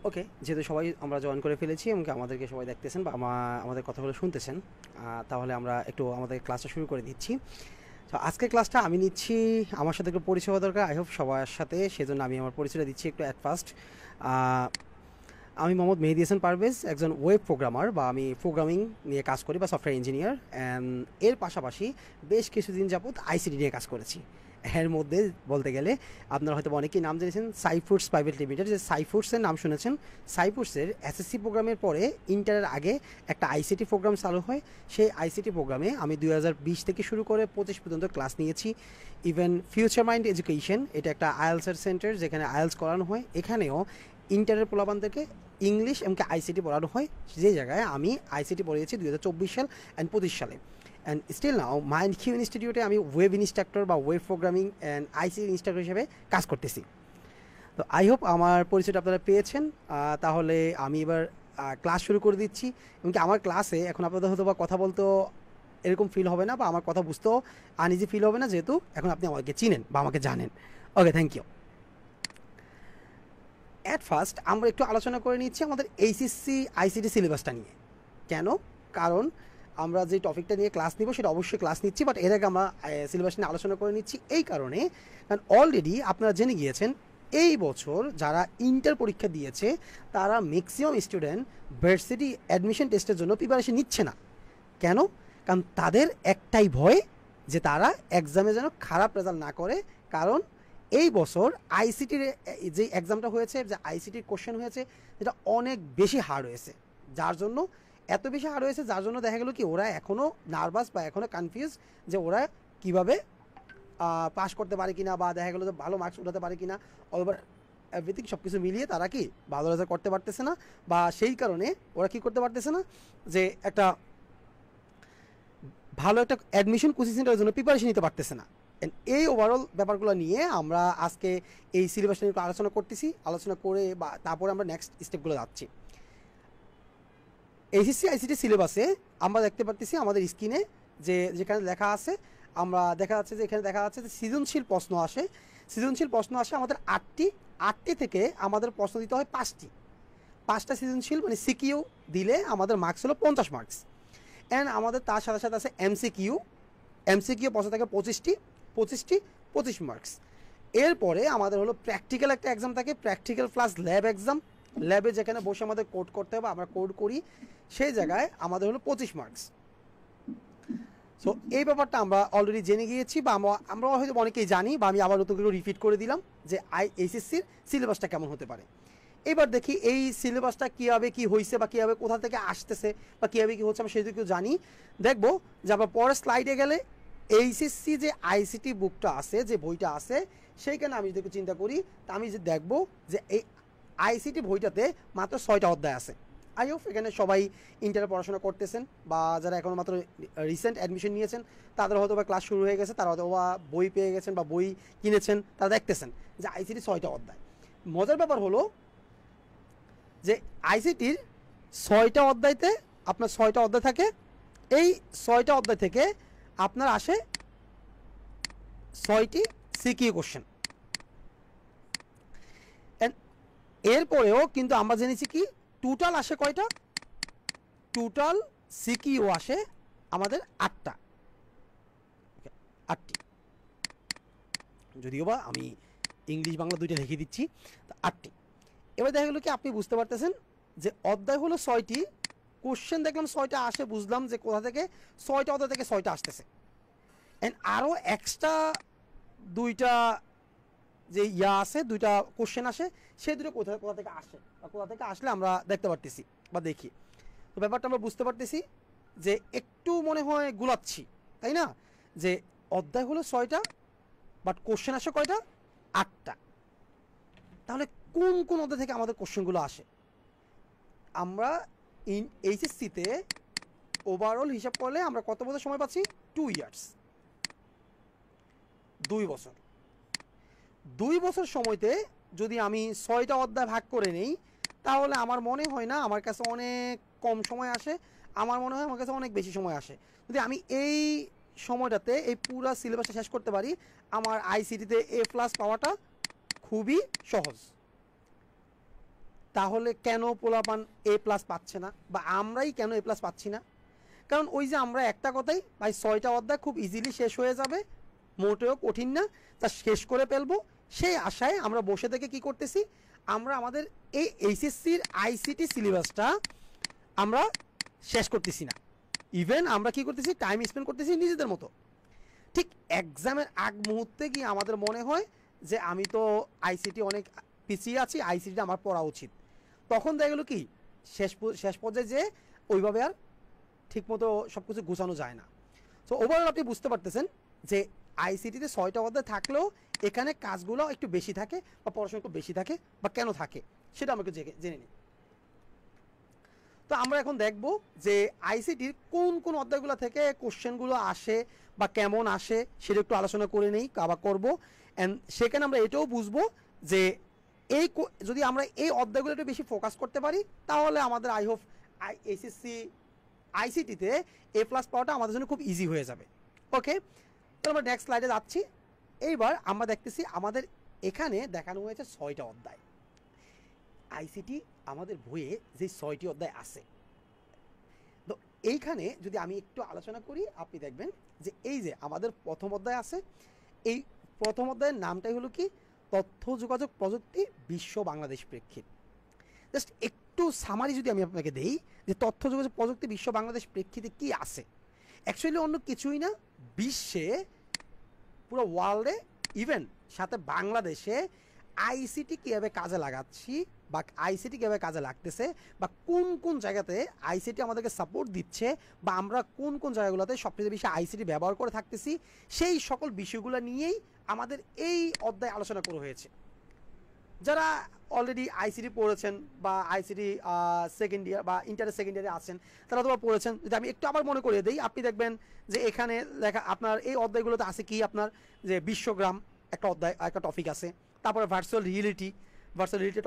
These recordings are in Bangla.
ওকে, যেহেতু সবাই আমরা জয়েন করে ফেলেছি এবং আমাদেরকে সবাই দেখতেছেন বা আমাদের কথাগুলো শুনতেছেন, তাহলে আমরা একটু আমাদের ক্লাসটা শুরু করে দিচ্ছি। তো আজকের ক্লাসটা আমি নিচ্ছি, আমার সাথে একটু পরিচয় হওয়া দরকার আই হোপ সবার সাথে, সেজন্য আমি আমার পরিচয়টা দিচ্ছি একটু অ্যাট ফার্স্ট। আমি মোহাম্মদ মেহেদী হাসান পারভেজ, একজন ওয়েব প্রোগ্রামার বা আমি প্রোগ্রামিং নিয়ে কাজ করি বা সফটওয়্যার ইঞ্জিনিয়ার, অ্যান্ড এর পাশাপাশি বেশ কিছুদিন যাবৎ আইসিটি নিয়ে কাজ করেছি। এর মধ্যে বলতে গেলে আপনারা হয়তো অনেকেই নাম জেনেছেন সাইফুডস প্রাইভেট লিমিটেড, যে সাইফুডসের নাম শুনেছেন। সাইফুডসের এসএসসি প্রোগ্রামের পরে ইন্টারের আগে একটা আইসিটি প্রোগ্রাম চালু হয়। সেই আইসিটি প্রোগ্রামে আমি 2020 থেকে শুরু করে 25 পর্যন্ত ক্লাস নিয়েছি। ইভেন ফিউচার মাইন্ড এডুকেশন, এটা একটা আইএলসের সেন্টার যেখানে আইএলস করানো হয়। এখানেও ইন্টারের পোলাবানদেরকে ইংলিশ এমনকি আইসিটি পড়ানো হয়, যে জায়গায় আমি আইসিটি পড়িয়েছি 2024 সাল অ্যান্ড 25 সালে। And still now mind Q ইনস্টিটিউটে আমি ওয়েব ইনস্ট্রাক্টর বা web programming and ICT instructor হিসেবে কাজ করতেছি। তো আই হোপ আমার পরিচয়টা আপনারা পেয়েছেন। তাহলে আমি এবার ক্লাস শুরু করে দিচ্ছি। এমনকি আমার ক্লাসে এখন আপনাদের হয়তো বা কথা বলতেও এরকম ফিল হবে না বা আমার কথা বুঝতেও আনইজি ফিল হবে না, যেহেতু এখন আপনি আমাকে চিনেন বা আমাকে জানেন। ওকে, থ্যাংক ইউ। অ্যাট ফার্স্ট আমরা একটু আলোচনা করে নিচ্ছি আমাদের এইচএসসি আইসিটি সিলেবাসটা নিয়ে। কেন? কারণ আমরা যে টপিকটা নিয়ে ক্লাস নিব সেটা অবশ্যই ক্লাস নিচ্ছি, বাট এর আগে আমরা সিলেবাস নিয়ে আলোচনা করে নিচ্ছি এই কারণে, কারণ অলরেডি আপনারা জেনে গিয়েছেন এই বছর যারা ইন্টার পরীক্ষা দিয়েছে তারা ম্যাক্সিমাম স্টুডেন্ট ভার্সিটি অ্যাডমিশন টেস্টের জন্য প্রিপারেশন নিচ্ছে না। কেন? কারণ তাদের একটাই ভয় যে তারা এক্সামে যেন খারাপ রেজাল্ট না করে। কারণ এই বছর আইসিটির যে এক্সামটা হয়েছে, যে আইসিটির কোশ্চেন হয়েছে, যেটা অনেক বেশি হার্ড হয়েছে, যার জন্য এত বেশি হার্ড হয়েছে যার জন্য দেখা গেল কি ওরা এখনও নার্ভাস বা এখনও কনফিউজ যে ওরা কীভাবে পাস করতে পারে কিনা বা দেখা গেলো যে ভালো মার্কস উঠাতে পারে কিনা। অলওভার এভরিথিং সব কিছু মিলিয়ে তারা কি ভালো রেজাল্ট করতে পারতেছে না, বা সেই কারণে ওরা কি করতে পারতেছে না যে একটা ভালো একটা অ্যাডমিশন কোচিং সেন্টারের জন্য প্রিপারেশন নিতে পারতেছে না। এই ওভারঅল ব্যাপারগুলো নিয়ে আমরা আজকে এই সিলেবাসটা নিয়ে আলোচনা করতেছি। আলোচনা করে বা তারপরে আমরা নেক্সট স্টেপগুলো যাচ্ছি। এইচএসসি আইসিটি সিলেবাসে আমরা দেখতে পাচ্ছি আমাদের স্ক্রিনে যেখানে লেখা আছে, আমরা দেখা যাচ্ছে যে এখানে দেখা যাচ্ছে যে সৃজনশীল প্রশ্ন আসে। সৃজনশীল প্রশ্ন আসে আমাদের আটটি থেকে আমাদের প্রশ্ন দিতে হয় পাঁচটা সৃজনশীল, মানে সিকিউ দিলে আমাদের মার্কস হলো 50 মার্কস। অ্যান্ড আমাদের তার সাথে সাথে আছে এমসিকিউ প্রশ্ন থাকে 25 মার্কস। এরপরে আমাদের হলো প্র্যাকটিক্যাল একটা এক্সাম থাকে, প্র্যাকটিক্যাল প্লাস ল্যাব এক্সাম। ল্যাবে যেখানে বসে আমাদের কোড করতে হবে, আমরা কোড করি, সেই জায়গায় আমাদের হলো 25 মার্কস। সো এই ব্যাপারটা আমরা অলরেডি জেনে গিয়েছি বা আমরা হয়তো অনেকেই জানি, বা আমি আবার নতুন করে রিপিট করে দিলাম যে এইচএসসির সিলেবাসটা কেমন হতে পারে। এবার দেখি এই সিলেবাসটা কীভাবে কী হয়েছে বা কীভাবে কোথা থেকে আসতেছে বা কীভাবে কী হচ্ছে আমরা সেদিকে জানি। দেখবো যে আমরা পরের স্লাইডে গেলে এইচএসসি যে আইসিটি বুকটা আছে, যে বইটা আছে, সেইখানে আমি যদি চিন্তা করি তা আমি যে দেখবো যে এই আইসিটি বইটাতে মাত্র 6টা অধ্যায় আছে। আই হোপ এখানে সবাই ইন্টারে পড়াশোনা করতেছেন, বা যারা এখন মাত্র রিসেন্ট অ্যাডমিশন নিয়েছেন তাদের হয়তো বা ক্লাস শুরু হয়ে গেছে, তারা হয়তো বা বই পেয়ে গেছেন বা বই কিনেছেন, তারা দেখতেছেন যে আইসিটি 6টা অধ্যায়। মজার ব্যাপার হলো যে আইসিটির 6টা অধ্যায়তে আপনার 6টা অধ্যায় থাকে। এই 6টা অধ্যায় থেকে আপনার আসে 6টি সিকিউ কোশ্চেন। এরপরেও কিন্তু আমরা জেনেছি কি টোটাল আসে কয়টা, টোটাল সিকিউ আসে আমাদের 8টি, যদিও বা আমি ইংলিশ বাংলা দুইটা লিখে দিচ্ছি, তো 8টি। এবার দেখা গেল কি আপনি বুঝতে পারতেছেন যে অধ্যায় হলো 6টি, কোশ্চেন দেখলাম 6টা আসে, বুঝলাম যে কোথা থেকে 6টা অধ্যায় থেকে 6টা আসতেছে। অ্যান্ড আরও এক্সট্রা 2টা যে আছে, 2টা কোশ্চেন আসে, সেই দুটো কোথা থেকে আসে বা কোথা থেকে আসলে আমরা দেখতে পারতেছি বা দেখি। তো ব্যাপারটা আমরা বুঝতে পারতেছি যে একটু মনে হয় গুলাচ্ছি, তাই না? যে অধ্যায় হলো 6টা, বাট কোশ্চেন আসে কয়টা, 8টা। তাহলে কোন কোন অধ্যায় থেকে আমাদের কোশ্চেনগুলো আসে? আমরা এইচএসসিতে ওভারঅল হিসাব করলে আমরা কত বছর সময় পাচ্ছি? 2 ইয়ার্স, 2 বছর সময়তে যদি আমি 6টা অধ্যায় ভাগ করে নেই, তাহলে আমার মনে হয় না আমার কাছে অনেক কম সময় আসে, আমার মনে হয় আমার কাছে অনেক বেশি সময় আসে। যদি আমি এই সময়টাতে এই পুরো সিলেবাসটা শেষ করতে পারি, আমার আইসিটিতে A+ পাওয়াটা খুবই সহজ। তাহলে কেন পোলাপান A+ পাচ্ছে না, বা আমরাই কেন A+ পাচ্ছি না? কারণ ওই যে আমরা একটা কথাই ভাই, 6টা অধ্যায় খুব ইজিলি শেষ হয়ে যাবে, মোটেও কঠিন না, তা শেষ করে ফেলবো সেই আশায় আমরা বসে থেকে কি করতেছি, আমরা আমাদের এই এইচএসসির আইসিটি সিলেবাসটা আমরা শেষ করতেছি না। ইভেন আমরা কি করতেছি, টাইম স্পেন্ড করতেছি নিজেদের মতো। ঠিক এক্সামের আগ মুহূর্তে গিয়ে আমাদের মনে হয় যে আমি তো আইসিটি অনেক পিছিয়ে আছি, আইসিটি আমার পড়া উচিত। তখন দেখা গেলো কি শেষ পর্যায়ে যে ওইভাবে আর ঠিকমতো সব কিছু গুছানো যায় না। সো ওভারঅল আপনি বুঝতে পারতেছেন যে আইসিটিতে 6টা অধ্যায় থাকলেও এখানে কাজগুলো একটু বেশি থাকে বা পড়াশোনা একটু বেশি থাকে, বা কেন থাকে সেটা আমাকে জেনে নিই। তো আমরা এখন দেখব যে আইসিটির কোন কোন অধ্যায়গুলো থেকে কোশ্চেনগুলো আসে বা কেমন আসে সেটা একটু আলোচনা করে নেই বা করবো। অ্যান্ড সেখানে আমরা এটাও বুঝবো যে এই যদি আমরা এই অধ্যায়গুলো একটু বেশি ফোকাস করতে পারি তাহলে আমাদের আই হোপ এইচএসসি আইসিটিতে A+ পাওয়াটা আমাদের জন্য খুব ইজি হয়ে যাবে। ওকে, তো আমরা নেক্সট স্লাইডে যাচ্ছি। এইবার আমরা দেখতেছি আমাদের এখানে দেখানো হয়েছে 6টা অধ্যায়। আইসিটি আমাদের বইয়ে যে 6টি অধ্যায় আছে, তো এইখানে যদি আমি একটু আলোচনা করি, আপনি দেখবেন যে এই যে আমাদের প্রথম অধ্যায় আছে, এই প্রথম অধ্যায়ের নামটাই হলো কি, তথ্য যোগাযোগ প্রযুক্তি বিশ্ব বাংলাদেশ প্রেক্ষিত। জাস্ট একটু সামারি যদি আমি আপনাকে দেই যে তথ্য যোগাযোগ প্রযুক্তি বিশ্ব বাংলাদেশ প্রেক্ষিতে কি আছে, অ্যাকচুয়ালি অন্য কিছুই না, বিশ্বে পুরো ওয়ার্ল্ডে ইভেন সাথে বাংলাদেশে আইসিটি কীভাবে কাজে লাগাচ্ছি বা আইসিটি কীভাবে কাজে লাগতেছে, বা কোন কোন জায়গাতে আইসিটি আমাদেরকে সাপোর্ট দিচ্ছে, বা আমরা কোন কোন জায়গাগুলোতে সবচেয়ে বেশি আইসিটি ব্যবহার করে থাকতেছি, সেই সকল বিষয়গুলো নিয়েই আমাদের এই অধ্যায় আলোচনা করা হয়েছে। যারা অলরেডি আইসিটি পড়েছেন বা আইসিটি সেকেন্ড ইয়ার বা ইন্টারের সেকেন্ড ইয়ারে আছেন, তারা তো পড়েছেন। যদি আমি একটু আবার মনে করিয়ে দিই, আপনি দেখবেন যে এখানে লেখা আপনার এই অধ্যায়গুলোতে আছে কি, আপনার যে বিশ্বগ্রাম একটা অধ্যায়, একটা টপিক আছে, তারপরে ভার্চুয়াল রিয়েলিটি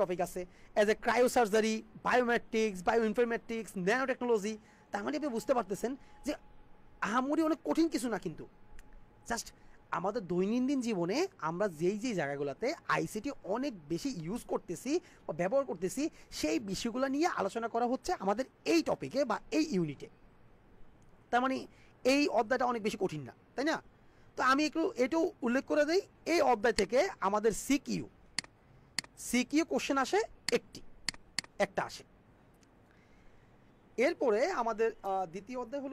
টপিক আছে, as a cryosurgery, biometrics, bio informatics, nano technology. তার মানে আপনি বুঝতে পারতেছেন যে আহামরি অনেক কঠিন কিছু না, কিন্তু জাস্ট আমাদের দৈনন্দিন জীবনে আমরা যেই জায়গাগুলোতে আইসিটি অনেক বেশি ইউজ করতেছি বা ব্যবহার করতেছি, সেই বিষয়গুলো নিয়ে আলোচনা করা হচ্ছে আমাদের এই টপিকে বা এই ইউনিটে। তার মানে এই অধ্যায়টা অনেক বেশি কঠিন না, তাই না? তো আমি একটু এটাও উল্লেখ করে দিই, এই অধ্যায় থেকে আমাদের সিকিউ কোশ্চেন আসে, একটা আসে। এরপরে আমাদের দ্বিতীয় অধ্যায়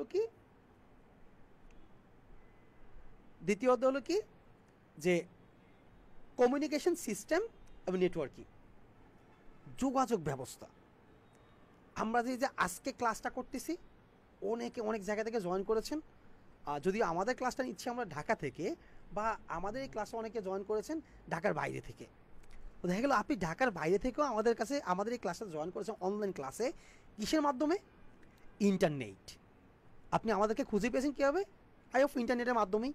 হলো কি, যে কমিউনিকেশন সিস্টেম এবং নেটওয়ার্কিং, যোগাযোগ ব্যবস্থা। আমরা যে আজকে ক্লাসটা করতেছি, অনেক জায়গা থেকে জয়েন করেছেন। যদি আমাদের ক্লাসটা নিচ্ছি আমরা ঢাকা থেকে, বা আমাদের এই ক্লাসে অনেকে জয়েন করেছেন ঢাকার বাইরে থেকে। তো দেখা গেল আপনি ঢাকার বাইরে থেকেও আমাদের এই ক্লাসটা জয়েন করেছেন অনলাইন ক্লাসে। কিসের মাধ্যমে? ইন্টারনেট। আপনি আমাদেরকে খুঁজে পেয়েছেন কীভাবে? আই অফ ইন্টারনেটের মাধ্যমেই।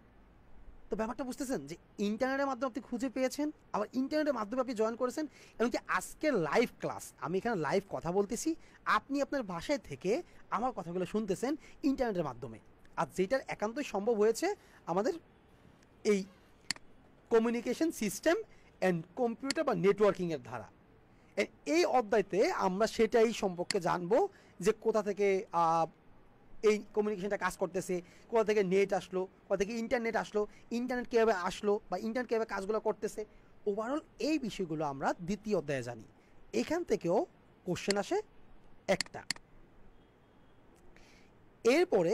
তো ব্যাপারটা বুঝতেছেন যে ইন্টারনেটের মাধ্যমে আপনি খুঁজে পেয়েছেন, আবার ইন্টারনেটের মাধ্যমে আপনি জয়েন করেছেন, এমনকি আজকের লাইভ ক্লাস, আমি এখানে লাইভ কথা বলতেছি, আপনি আপনার বাসায় থেকে আমার কথাগুলো শুনতেছেন ইন্টারনেটের মাধ্যমে। আর যেটার একান্তই সম্ভব হয়েছে আমাদের এই কমিউনিকেশন সিস্টেম অ্যান্ড কম্পিউটার বা নেটওয়ার্কিংয়ের ধারা। এই অধ্যায়তে আমরা সেটাই সম্পর্কে জানবো যে কোথা থেকে এই কমিউনিকেশনটা কাজ করতেছে, কোথা থেকে নেট আসলো, কোথা থেকে ইন্টারনেট আসলো, ইন্টারনেট কীভাবে আসলো, বা ইন্টারনেট কীভাবে কাজগুলো করতেছে। ওভারঅল এই বিষয়গুলো আমরা দ্বিতীয় অধ্যায়ে জানি। এখান থেকেও কোশ্চেন আসে একটা। এরপরে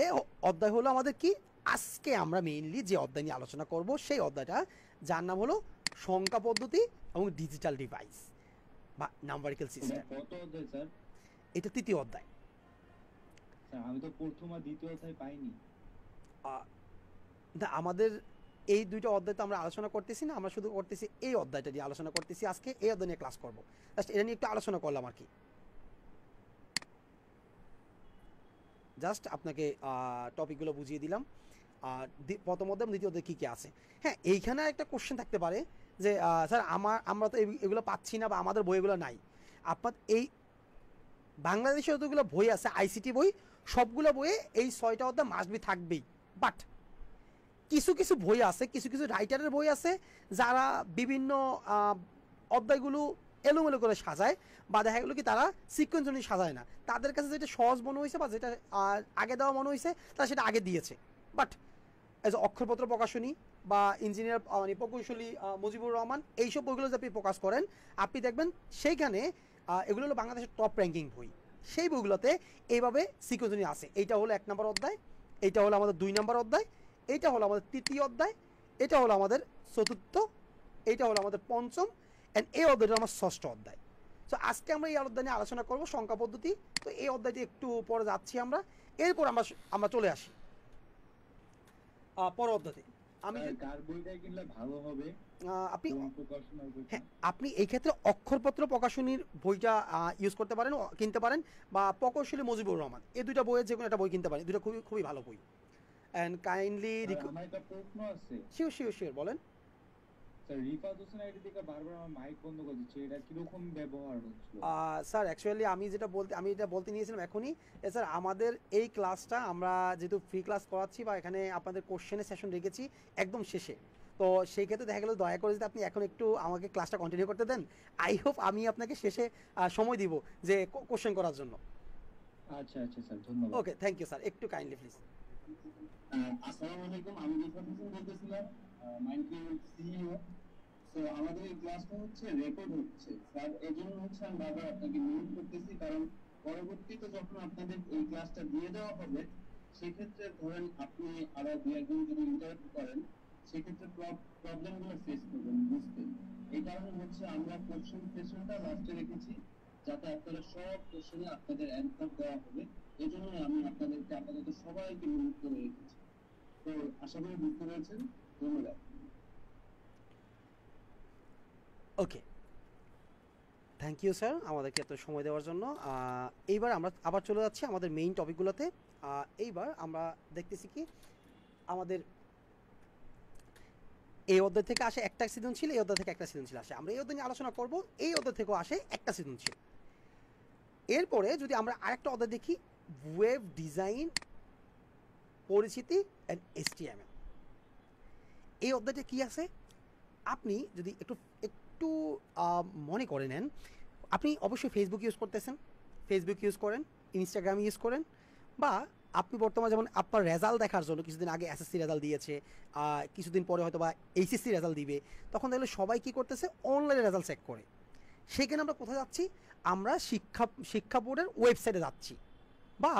অধ্যায় হলো আমাদের কি, আজকে আমরা মেইনলি যে অধ্যায় নিয়ে আলোচনা করব সেই অধ্যায়টা, যার নাম হলো সংখ্যা পদ্ধতি এবং ডিজিটাল ডিভাইস বা নাম্বারিক্যাল সিস্টেম। এটা তৃতীয় অধ্যায়। আমি তো প্রথম আর দ্বিতীয় অধ্যায় পাইনি। আমাদের এই দুইটা অধ্যায় তো আমরা আলোচনা করতেছি না, আমরা শুধু করতেছি এই অধ্যায়টা নিয়ে আলোচনা করতেছি। আজকে এই অধ্যায় নিয়ে ক্লাস করবো, জাস্ট এটা নিয়ে একটু আলোচনা করলাম আর কি। জাস্ট আপনাকে টপিকগুলো বুঝিয়ে দিলাম। প্রথম অধ্যায় দ্বিতীয় অধ্যায় কী কী আছে। হ্যাঁ, এইখানে একটা কোশ্চেন থাকতে পারে যে স্যার আমরা তো এগুলো পাচ্ছি না বা আমাদের বইগুলো নাই। আপনার এই বাংলাদেশে যতগুলো বই আছে আইসিটি বই, সবগুলো বইয়ে এই 6টা অধ্যায় মাস্ট বি থাকবেই। বাট কিছু কিছু বই আছে, কিছু রাইটারের বই আছে যারা বিভিন্ন অধ্যায়গুলো এলোমেলো করে সাজায়, বা দেখা গেলো কি তারা সিকোয়েন্স অনুযায়ী সাজায় না, তাদের কাছে যেটা সহজ মনে হয়েছে বা যেটা আগে দেওয়া মনে হয়েছে তারা সেটা আগে দিয়েছে। বাট এজ অক্ষরপত্র প্রকাশনী বা ইঞ্জিনিয়ার মানে প্রকৌশলী মুজিবুর রহমান এইসব বইগুলো যদি আপনি প্রকাশ করেন, আপনি দেখবেন সেইখানে এগুলো হলো বাংলাদেশের টপ র্যাঙ্কিং বই। সেই বইগুলোতে এইভাবে সিকোয়েন্স আছে, এইটা হলো 1 নম্বর অধ্যায়, এইটা হলো আমাদের 2 নম্বর অধ্যায়, এইটা হলো আমাদের 3য় অধ্যায়, এটা হলো আমাদের 4র্থ, এইটা হলো আমাদের 5ম, অ্যান্ড এই অধ্যায়টা আমার 6ষ্ঠ অধ্যায়। সো আজকে আমরা এই অধ্যায় নিয়ে আলোচনা করবো সংখ্যা পদ্ধতি। তো এই অধ্যায়টি একটু পরে যাচ্ছি আমরা, এরপর আমরা চলে আসি পর অধ্যায়তে। আমি কার বইটা কিনলে ভালো হবে আপনি কোন প্রকাশনার বইটা? হ্যাঁ, আপনি এই ক্ষেত্রে অক্ষরপত্র প্রকাশনীর বইটা ইউজ করতে পারেন, কিনতে পারেন, বা প্রকৌশলী মুজিবুর রহমান, এই দুইটা বইয়ের যে কোনো একটা বই কিনতে পারেন, দুটো খুবই খুবই ভালো বই। অ্যান্ড কাইন্ডলি আমার একটা প্রশ্ন আছে শিওর শিওর শিওর বলেন। স্যার। রিফাত হোসেন আইডি থেকে বারবার আমার মাইক বন্ধ করে দিচ্ছে, এটা কিরকম ব্যবহার হচ্ছিল? স্যার অ্যাকচুয়ালি আমি এটা বলতে নিয়েছিলাম এখনই, স্যার আমাদের এই ক্লাসটা আমরা যেহেতু ফ্রি ক্লাস করাচ্ছি বা এখানে আপনাদের কোশ্চেনের সেশন রেখেছি একদম শেষে, তো সেই ক্ষেত্রে দেখা গেল দয়া করে যদি আপনি এখন একটু আমাকে ক্লাসটা কন্টিনিউ করতে দেন, আই হোপ আমি আপনাকে শেষে সময় দিব যে কোশ্চেন করার জন্য। আচ্ছা আচ্ছা স্যার, ধন্যবাদ। ওকে, থ্যাংক ইউ স্যার, একটু কাইন্ডলি প্লিজ। আসসালামু আলাইকুম, আমি রিফাত হোসেন বলতেছিলাম, মাইন্ডক্রিয়েট সিইও। তো আমাদের এই ক্লাসটা হচ্ছে রেকর্ড হচ্ছে স্যার, এজন্য হচ্ছে আমি বারবার আপনাকে মিউট করতেছি, কারণ পরবর্তীতে যখন আপনাদের এই ক্লাসটা দিয়ে দেওয়া হবে, সেক্ষেত্রে ধরেন আপনি আরো দু একজন যদি ইন্টারাক্ট করেন, সেক্ষেত্রে প্রবলেমগুলো ফেস করবেন বুঝতে। এই কারণে হচ্ছে আমরা কোশ্চেন সেশনটা লাস্টে রেখেছি, যাতে আপনারা সব কোশ্চেনে আপনাদের অ্যান্সার দেওয়া হবে। এই জন্যই আমি আপনাদেরকে আপাতত সবাইকে মিউট করে রেখেছি। তো আশা করি বুঝতে পেরেছেন, ধন্যবাদ। ওকে, থ্যাংক ইউ স্যার আমাদেরকে এত সময় দেওয়ার জন্য। এইবার আমরা আবার চলে যাচ্ছি আমাদের মেইন টপিকগুলোতে। এইবার আমরা দেখতেছি কি আমাদের এই অধ্যায় থেকে আসে একটা সৃজনশীল, এই অধ্যায় থেকে একটা সৃজনশীল আসে, আমরা এই অধ্যায় নিয়ে আলোচনা করব। এই অধ্যায় থেকেও আসে একটা সৃজনশীল। এরপরে যদি আমরা আরেকটা অধ্যায় দেখি, ওয়েব ডিজাইন পরিচিতি অ্যান্ড HTML, এই অধ্যায়টা কি আছে আপনি যদি একটু মনে করে নেন, আপনি অবশ্যই ফেসবুক ইউজ করতেছেন, ফেসবুক ইউজ করেন, ইনস্টাগ্রাম ইউজ করেন, বা আপনি বর্তমানে যেমন আপনার রেজাল্ট দেখার জন্য কিছুদিন আগে SSC রেজাল্ট দিয়েছে, কিছুদিন পরে হয়তো বা HSC রেজাল্ট দিবে, তখন দেখলে সবাই কী করতেছে, অনলাইনে রেজাল্ট চেক করে। সেখানে আমরা কোথায় যাচ্ছি, আমরা শিক্ষা বোর্ডের ওয়েবসাইটে যাচ্ছি, বা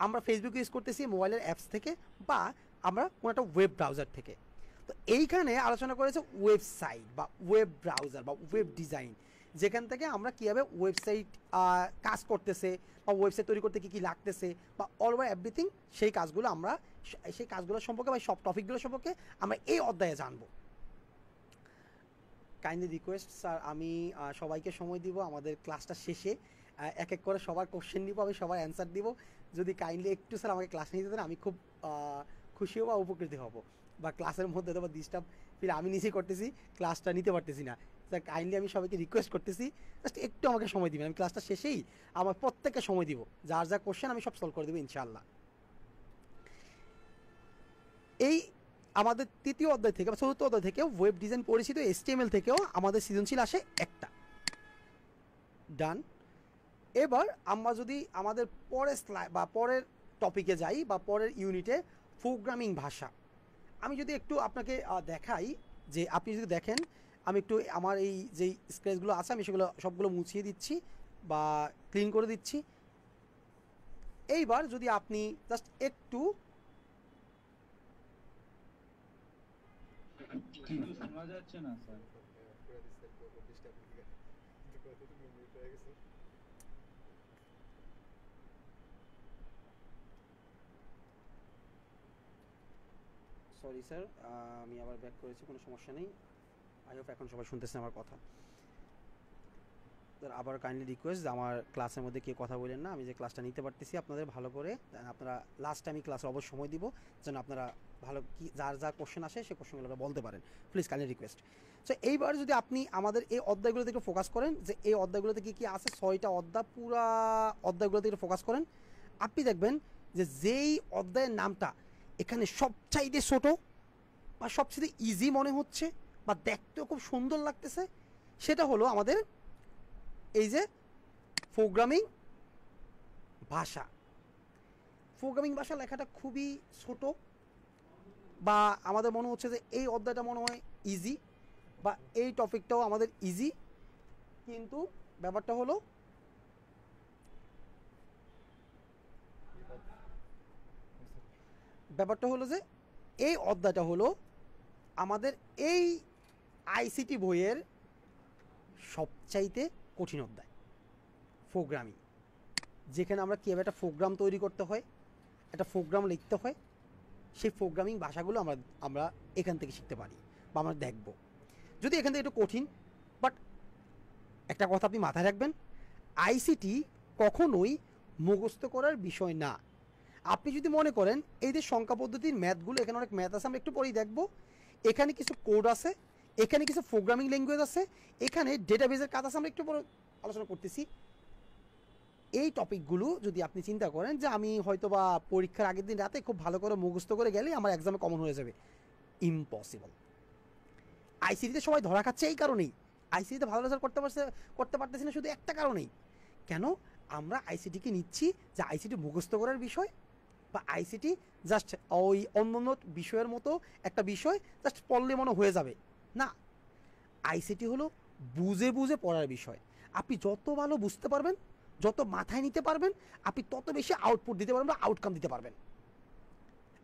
আমরা ফেসবুক ইউজ করতেছি মোবাইলের অ্যাপস থেকে, বা আমরা কোনো একটা ওয়েব ব্রাউজার থেকে। তো এইখানে আলোচনা করেছে ওয়েবসাইট বা ওয়েব ব্রাউজার বা ওয়েব ডিজাইন, যেখান থেকে আমরা কীভাবে ওয়েবসাইট কাজ করতেছে বা ওয়েবসাইট তৈরি করতে কী কী লাগতেছে বা অল ওভার এভরিথিং, সেই কাজগুলো সম্পর্কে বা সব টপিকগুলো সম্পর্কে আমরা এই অধ্যায়ে জানবো। কাইন্ডলি রিকোয়েস্ট স্যার, আমি সবাইকে সময় দিব আমাদের ক্লাসটা শেষে, এক এক করে সবার কোশ্চেন নিব, আমি সবার অ্যান্সার দিব। যদি কাইন্ডলি একটু স্যার আমাকে ক্লাস নিতে দেন, আমি খুব খুশি হব বা উপকৃত হব। বা ক্লাসের মধ্যে তো ডিস্টার্ব ফির আমি নিজেই করতেছি, ক্লাসটা নিতে পারতেছি না। স্যার কাইন্ডলি আমি সবাইকে রিকোয়েস্ট করতেছি, জাস্ট একটু আমাকে সময় দিবেন, আমি ক্লাসটা শেষেই আমার প্রত্যেককে সময় দিব, যার যা কোশ্চেন আমি সব সলভ করে দেবো ইনশাআল্লাহ। এই আমাদের 3য় অধ্যায় থেকে বা 4র্থ অধ্যায় থেকে ওয়েব ডিজাইন পরিচিত HTML থেকেও আমাদের সৃজনশীল আসে একটা। ডান। এবার আমরা যদি আমাদের পরের স্লাইড বা পরের টপিকে যাই বা পরের ইউনিটে, প্রোগ্রামিং ভাষা, আমি যদি একটু আপনাকে দেখাই, যে আপনি যদি দেখেন, আমি একটু আমার এই যেই স্ক্র্যাচগুলো আছে আমি সেগুলো সবগুলো মুছিয়ে দিচ্ছি বা ক্লিন করে দিচ্ছি। এইবার যদি আপনি জাস্ট একটু শোনা যাচ্ছে না স্যার। সরি স্যার, আমি আবার ব্যাক করেছি, কোনো সমস্যা নেই। আই হোপ এখন সবাই শুনতেছেন আমার কথা। স্যার আবার কাইন্ডলি রিকোয়েস্ট, আমার ক্লাসের মধ্যে কেউ কথা বলেন না, আমি যে ক্লাসটা নিতে পারতেছি আপনাদের ভালো করে, আপনারা লাস্ট টাইমই ক্লাসে অবশ্যই সময় দিব, যেন আপনারা ভালো কি যার যা কোশ্চেন আসে সেই কোশ্চেনগুলো বলতে পারেন, প্লিজ কাইন্ডলি রিকোয়েস্ট। সো এইবার যদি আপনি আমাদের এই অধ্যায়গুলোতে একটু ফোকাস করেন, যে এই অধ্যায়গুলোতে কী কী আছে, 6টা অধ্যায়, পুরা অধ্যায়গুলোতে একটু ফোকাস করেন, আপনি দেখবেন যে যেই অধ্যায়ের নামটা এখানে সবচাইতে ছোটো বা সবচেয়ে ইজি মনে হচ্ছে বা দেখতেও খুব সুন্দর লাগতেছে, সেটা হলো আমাদের এই যে প্রোগ্রামিং ভাষা। প্রোগ্রামিং ভাষা লেখাটা খুবই ছোট, বা আমাদের মনে হচ্ছে যে এই অধ্যায়টা মনে হয় ইজি, বা এই টপিকটাও আমাদের ইজি, কিন্তু ব্যাপারটা হলো যে এই অধ্যায়টা হলো আমাদের এই আইসিটি বইয়ের সবচাইতে কঠিন অধ্যায়, প্রোগ্রামিং। যেখানে আমরা কীভাবে একটা প্রোগ্রাম তৈরি করতে হয়, একটা প্রোগ্রাম লিখতে হয়, সেই প্রোগ্রামিং ভাষাগুলো আমরা এখান থেকে শিখতে পারি বা আমরা দেখব। যদি এখান থেকে একটু কঠিন, বাট একটা কথা আপনি মাথায় রাখবেন, আইসিটি কখনোই মুখস্থ করার বিষয় না। আপনি যদি মনে করেন এই যে সংখ্যা পদ্ধতির ম্যাথগুলো, এখানে অনেক ম্যাথ আছে, আমরা একটু পরেই দেখব, এখানে কিছু কোড আছে, এখানে কিছু প্রোগ্রামিং ল্যাঙ্গুয়েজ আছে, এখানে ডেটাবেজের কাজ আছে, আমরা একটু পরে আলোচনা করতেছি। এই টপিকগুলো যদি আপনি চিন্তা করেন যে আমি হয়তো বা পরীক্ষার আগের দিন রাতে খুব ভালো করে মুখস্থ করে গেলে আমার এক্সামে কমন হয়ে যাবে, ইম্পসিবল। আইসিটিতে সবাই ধরা খাচ্ছে এই কারণেই, আইসিটিতে ভালো রেজাল্ট করতে পারতেছি না শুধু একটা কারণেই। কেন? আমরা আইসিটিকে নিচ্ছি যে আইসিটি মুখস্থ করার বিষয়, বা আইসিটি জাস্ট ওই অন্য বিষয়ের মতো একটা বিষয়, জাস্ট পড়লে মনে হয়ে যাবে না। আইসিটি হলো বুঝে বুঝে পড়ার বিষয়। আপনি যত ভালো বুঝতে পারবেন, যত মাথায় নিতে পারবেন, আপনি তত বেশি আউটপুট দিতে পারবেন বা আউটকাম দিতে পারবেন।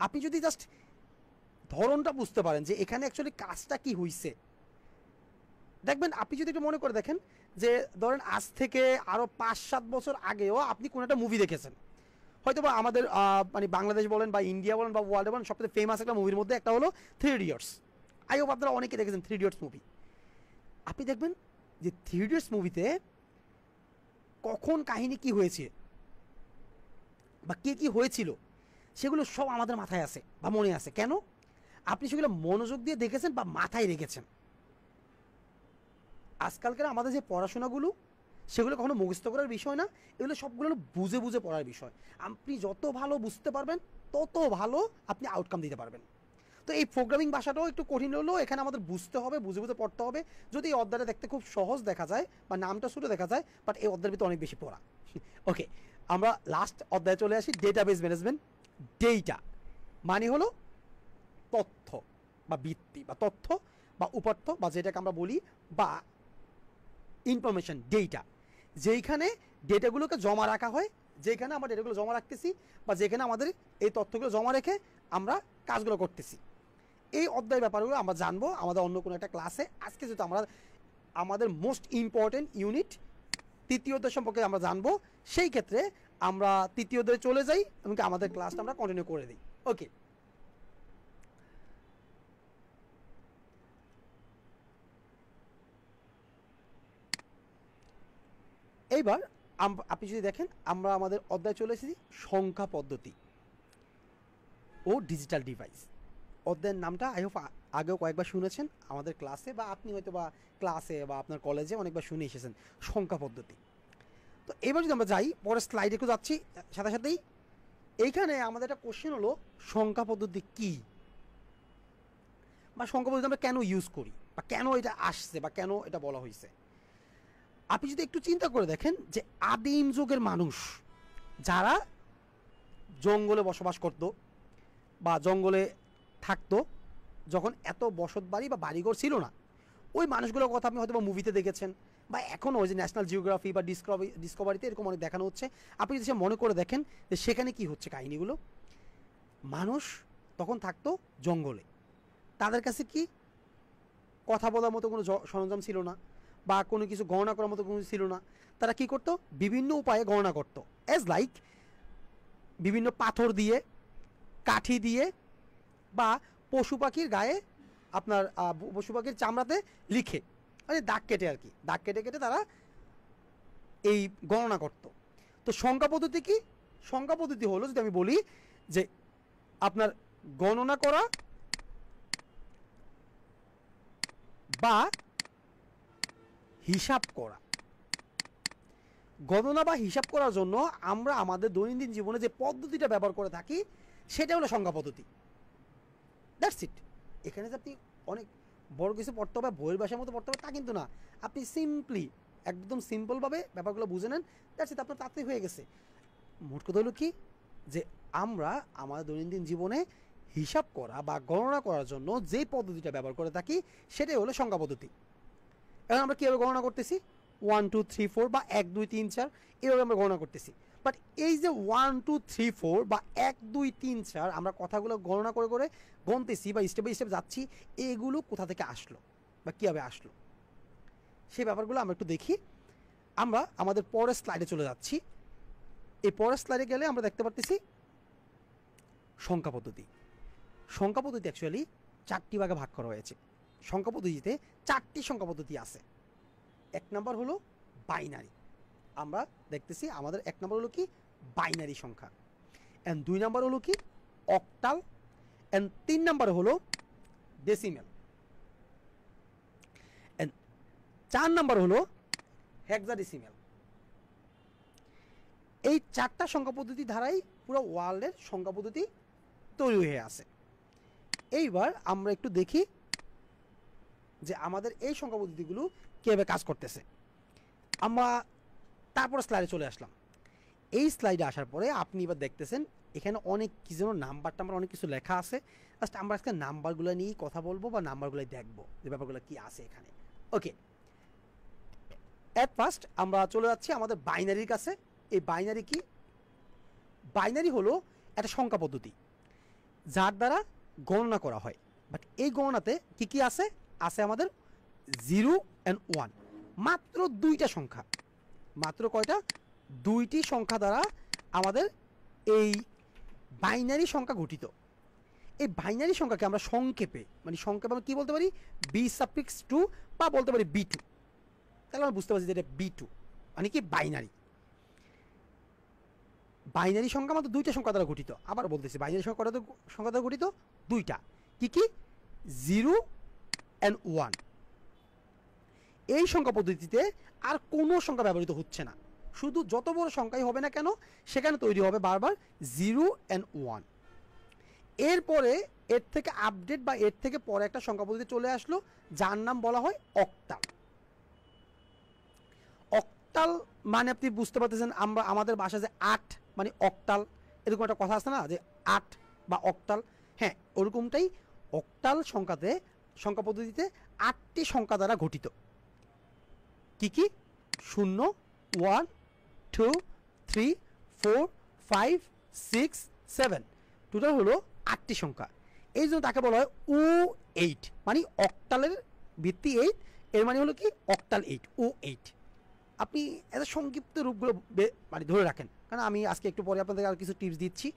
আপনি যদি জাস্ট ধরনটা বুঝতে পারেন যে এখানে অ্যাকচুয়ালি কাজটা কি হয়েছে, দেখবেন আপনি যদি একটু মনে করে দেখেন যে ধরেন আজ থেকে আরও 5-7 বছর আগেও আপনি কোনো একটা মুভি দেখেছেন, হয়তো বা আমাদের মানে বাংলাদেশ বলেন বা ইন্ডিয়া বলেন বা ওয়ার্ল্ডে বলেন, সবথেকে ফেমাস একটা মুভির মধ্যে একটা হলো 3 ইডিয়টস। আই হোপ আপনারা অনেকে দেখেছেন 3 ইডিয়টস মুভি। আপনি দেখবেন যে 3 ইডিয়টস মুভিতে কখন কাহিনী কি হয়েছে বা কে কি হয়েছিল সেগুলো সব আমাদের মাথায় আছে বা মনে আছে। কেন? আপনি সেগুলো মনোযোগ দিয়ে দেখেছেন বা মাথায় রেখেছেন। আজকালকার আমাদের যে পড়াশোনাগুলো, সেগুলো কখনো মুখস্থ করার বিষয় না, এগুলো সবগুলো বুঝে বুঝে পড়ার বিষয়। আপনি যত ভালো বুঝতে পারবেন তত ভালো আপনি আউটকাম দিতে পারবেন। তো এই প্রোগ্রামিং ভাষাটাও একটু কঠিন হলেও এখানে আমাদের বুঝতে হবে, বুঝে বুঝে পড়তে হবে। যদি এই অধ্যায়টা দেখতে খুব সহজ দেখা যায় বা নামটা ছোটো দেখা যায়, বাট এই অধ্যায়ের ভিতরে অনেক বেশি পড়া। ওকে, আমরা লাস্ট অধ্যায়ে চলে আসি, ডেটাবেজ ম্যানেজমেন্ট। ডেটা মানে হলো তথ্য বা ভিত্তি বা তথ্য বা উপাত্ত বা যেটাকে আমরা বলি বা ইনফরমেশন, ডেটা। যেইখানে ডেটাগুলোকে জমা রাখা হয়, যেখানে আমরা ডেটাগুলো জমা রাখতেছি বা যেখানে আমাদের এই তথ্যগুলো জমা রেখে আমরা কাজগুলো করতেছি। এই অধ্যায় ব্যাপারগুলো আমরা জানবো আমাদের অন্য কোনো একটা ক্লাসে। আজকে যেহেতু আমরা আমাদের মোস্ট ইম্পর্টেন্ট ইউনিট তৃতীয় অধ্যায় সম্পর্কে আমরা জানবো, সেই ক্ষেত্রে আমরা তৃতীয় অধ্যায়ে চলে যাই এবং আমাদের ক্লাসটা আমরা কন্টিনিউ করে দিই। ওকে, এইবার আপনি যদি দেখেন আমরা আমাদের অধ্যায় চলে এসেছি সংখ্যা পদ্ধতি ও ডিজিটাল ডিভাইস। অধ্যায়ের নামটা আই হোপ আগেও কয়েকবার শুনেছেন আমাদের ক্লাসে, বা আপনি হয়তো বা ক্লাসে বা আপনার কলেজে অনেকবার শুনে এসেছেন সংখ্যা পদ্ধতি। তো এবার যদি আমরা যাই পরের স্লাইডে একটু যাচ্ছি সাথে সাথেই, এইখানে আমাদের একটা কোশ্চেন হলো সংখ্যা পদ্ধতি কী, বা সংখ্যা পদ্ধতি আমরা কেন ইউজ করি, বা কেন এটা আসছে বা কেন এটা বলা হয়েছে। আপনি যদি একটু চিন্তা করে দেখেন যে আদিম যুগের মানুষ যারা জঙ্গলে বসবাস করত বা জঙ্গলে থাকতো, যখন এত বসত বাড়ি বা বাড়িঘর ছিল না, ওই মানুষগুলোর কথা আপনি হয়তো বা মুভিতে দেখেছেন, বা এখনও ওই যে ন্যাশনাল জিওগ্রাফি বা ডিসকভারিতে এরকম অনেক দেখানো হচ্ছে। আপনি যদি সে মনে করে দেখেন যে সেখানে কি হচ্ছে কাহিনীগুলো, মানুষ তখন থাকতো জঙ্গলে, তাদের কাছে কি কথা বলার মতো কোনো সরঞ্জাম ছিল না, বা কোনো কিছু গণনা করার মতো কোনো কিছু ছিল না। তারা কি করতো? বিভিন্ন উপায়ে গণনা করতো, অ্যাজ লাইক বিভিন্ন পাথর দিয়ে, কাঠি দিয়ে, বা পশু পাখির গায়ে আপনার পশু পাখির চামড়াতে লিখে, মানে দাগ কেটে আর কি, দাগ কেটে কেটে তারা এই গণনা করত। তো সংখ্যা পদ্ধতি কি? সংখ্যা পদ্ধতি হলো, যদি আমি বলি যে আপনার গণনা করা বা হিসাব করা। গণনা বা হিসাব করার জন্য আমরা আমাদের দৈনন্দিন জীবনে যে পদ্ধতিটা ব্যবহার করে থাকি সেটা হলো সংখ্যা পদ্ধতি। That's it. এখানে যে আপনি অনেক বড় কিছু পড়তে হবে, বইয়ের ভাষার মতো পড়তে হবে তা কিন্তু না। আপনি সিম্পলি একদম সিম্পলভাবে ব্যাপারগুলো বুঝে নেন, দ্যাটস ইট, আপনার তাড়াতাড়ি হয়ে গেছে। মোট কথা হলো কি যে আমরা আমাদের দৈনন্দিন জীবনে হিসাব করা বা গণনা করার জন্য যে পদ্ধতিটা ব্যবহার করে থাকি সেটাই হলো সংখ্যা পদ্ধতি। এখন আমরা কীভাবে গণনা করতেছি, 1 2 3 4 বা 1 2 3 4 এইভাবে আমরা গণনা করতেছি। বাট এই যে 1 2 3 4 বা 1 2 3 4 আমরা কথাগুলো গণনা করে করে গণতেছি বা স্টেপ বাই স্টেপ যাচ্ছি, এগুলো কোথা থেকে আসলো বা কীভাবে আসলো সেই ব্যাপারগুলো আমরা একটু দেখি। আমরা আমাদের পরের স্লাইডে চলে যাচ্ছি। এই পরের স্লাইডে গেলে আমরা দেখতে পারতেছি সংখ্যা পদ্ধতি। সংখ্যা পদ্ধতি অ্যাকচুয়ালি 4টি ভাগে ভাগ করা হয়েছে। সংখ্যা পদ্ধতিতে 4টি সংখ্যা পদ্ধতি আছে। 1 নাম্বার হলো বাইনারি, আমরা দেখতেছি আমাদের 1 নাম্বার হলো কি বাইনারি সংখ্যা, অ্যান্ড 2 নাম্বার হলো কি অক্টাল, অ্যান্ড 3 নাম্বার হলো ডেসিমেল, অ্যান্ড 4 নাম্বার হলো হেক্সাডেসিমেল। এই 4টা সংখ্যা পদ্ধতি ধারাই পুরো ওয়ার্ল্ডের সংখ্যা পদ্ধতি তৈরি হয়ে আছে। এইবার আমরা একটু দেখি যে আমাদের এই সংখ্যা পদ্ধতিগুলো কীভাবে কাজ করতেছে। আমরা তারপর স্লাইডে চলে আসলাম। এই স্লাইডে আসার পরে আপনি এবার দেখতেছেন এখানে অনেক কি যেন নাম্বার টাম্বার অনেক কিছু লেখা আছে। জাস্ট আমরা আজকে নাম্বারগুলো নিয়েই কথা বলবো বা নাম্বারগুলোই দেখবো যে ব্যাপারগুলো কি আছে এখানে। ওকে, অ্যাট ফার্স্ট আমরা চলে যাচ্ছি আমাদের বাইনারির কাছে। এই বাইনারি কি? বাইনারি হলো একটা সংখ্যা পদ্ধতি যার দ্বারা গণনা করা হয়। বাট এই গণনাতে কি কি আছে? আছে আমাদের 0 and 1, মাত্র 2টা সংখ্যা। মাত্র কয়টা? 2টি সংখ্যা দ্বারা আমাদের এই বাইনারি সংখ্যা গঠিত। এই বাইনারি সংখ্যাকে আমরা সংক্ষেপে সংক্ষেপে আমরা কী বলতে পারি? B(2) বা বলতে পারি B2। তাহলে আমরা বুঝতে পারছি যে এটা B2 মানে কি বাইনারি। বাইনারি সংখ্যা মাত্র 2টা সংখ্যা দ্বারা গঠিত। আবার বলতেছি বাইনারি সংখ্যা দ্বারা গঠিত 2টা। কি কি? 0 and 1। এই সংখ্যা পদ্ধতিতে আর কোনো সংখ্যা ব্যবহৃত হচ্ছে না। শুধু যত বড় সংখ্যাই হবে না কেন সেখানে তৈরি হবে বারবার 0 and 1। এরপরে এর থেকে আপডেট বা এর থেকে পরে একটা সংখ্যা পদ্ধতি চলে আসলো যার নাম বলা হয় অক্টাল। অক্টাল মানে আপনি বুঝতে পারতেছেন আমরা আমাদের ভাষায় যে 8 মানে অক্টাল, এরকম একটা কথা আছে না যে 8 বা অক্টাল। হ্যাঁ, ওরকমটাই অক্টাল সংখ্যা পদ্ধতিতে 8টি সংখ্যা দ্বারা গঠিত। কি কি? 0 1 2 3 4 5 6 7, টোটাল হলো 8টি সংখ্যা। এই জন্য তাকে বলা হয় O8 মানে অক্টালের ভিত্তি 8, এর মানে হলো কি অক্টাল 8, O8। আপনি এত সংক্ষিপ্ত রূপগুলো ধরে রাখেন, কারণ আমি আজকে একটু পরে আপনাদের আর কিছু টিপস দিচ্ছি,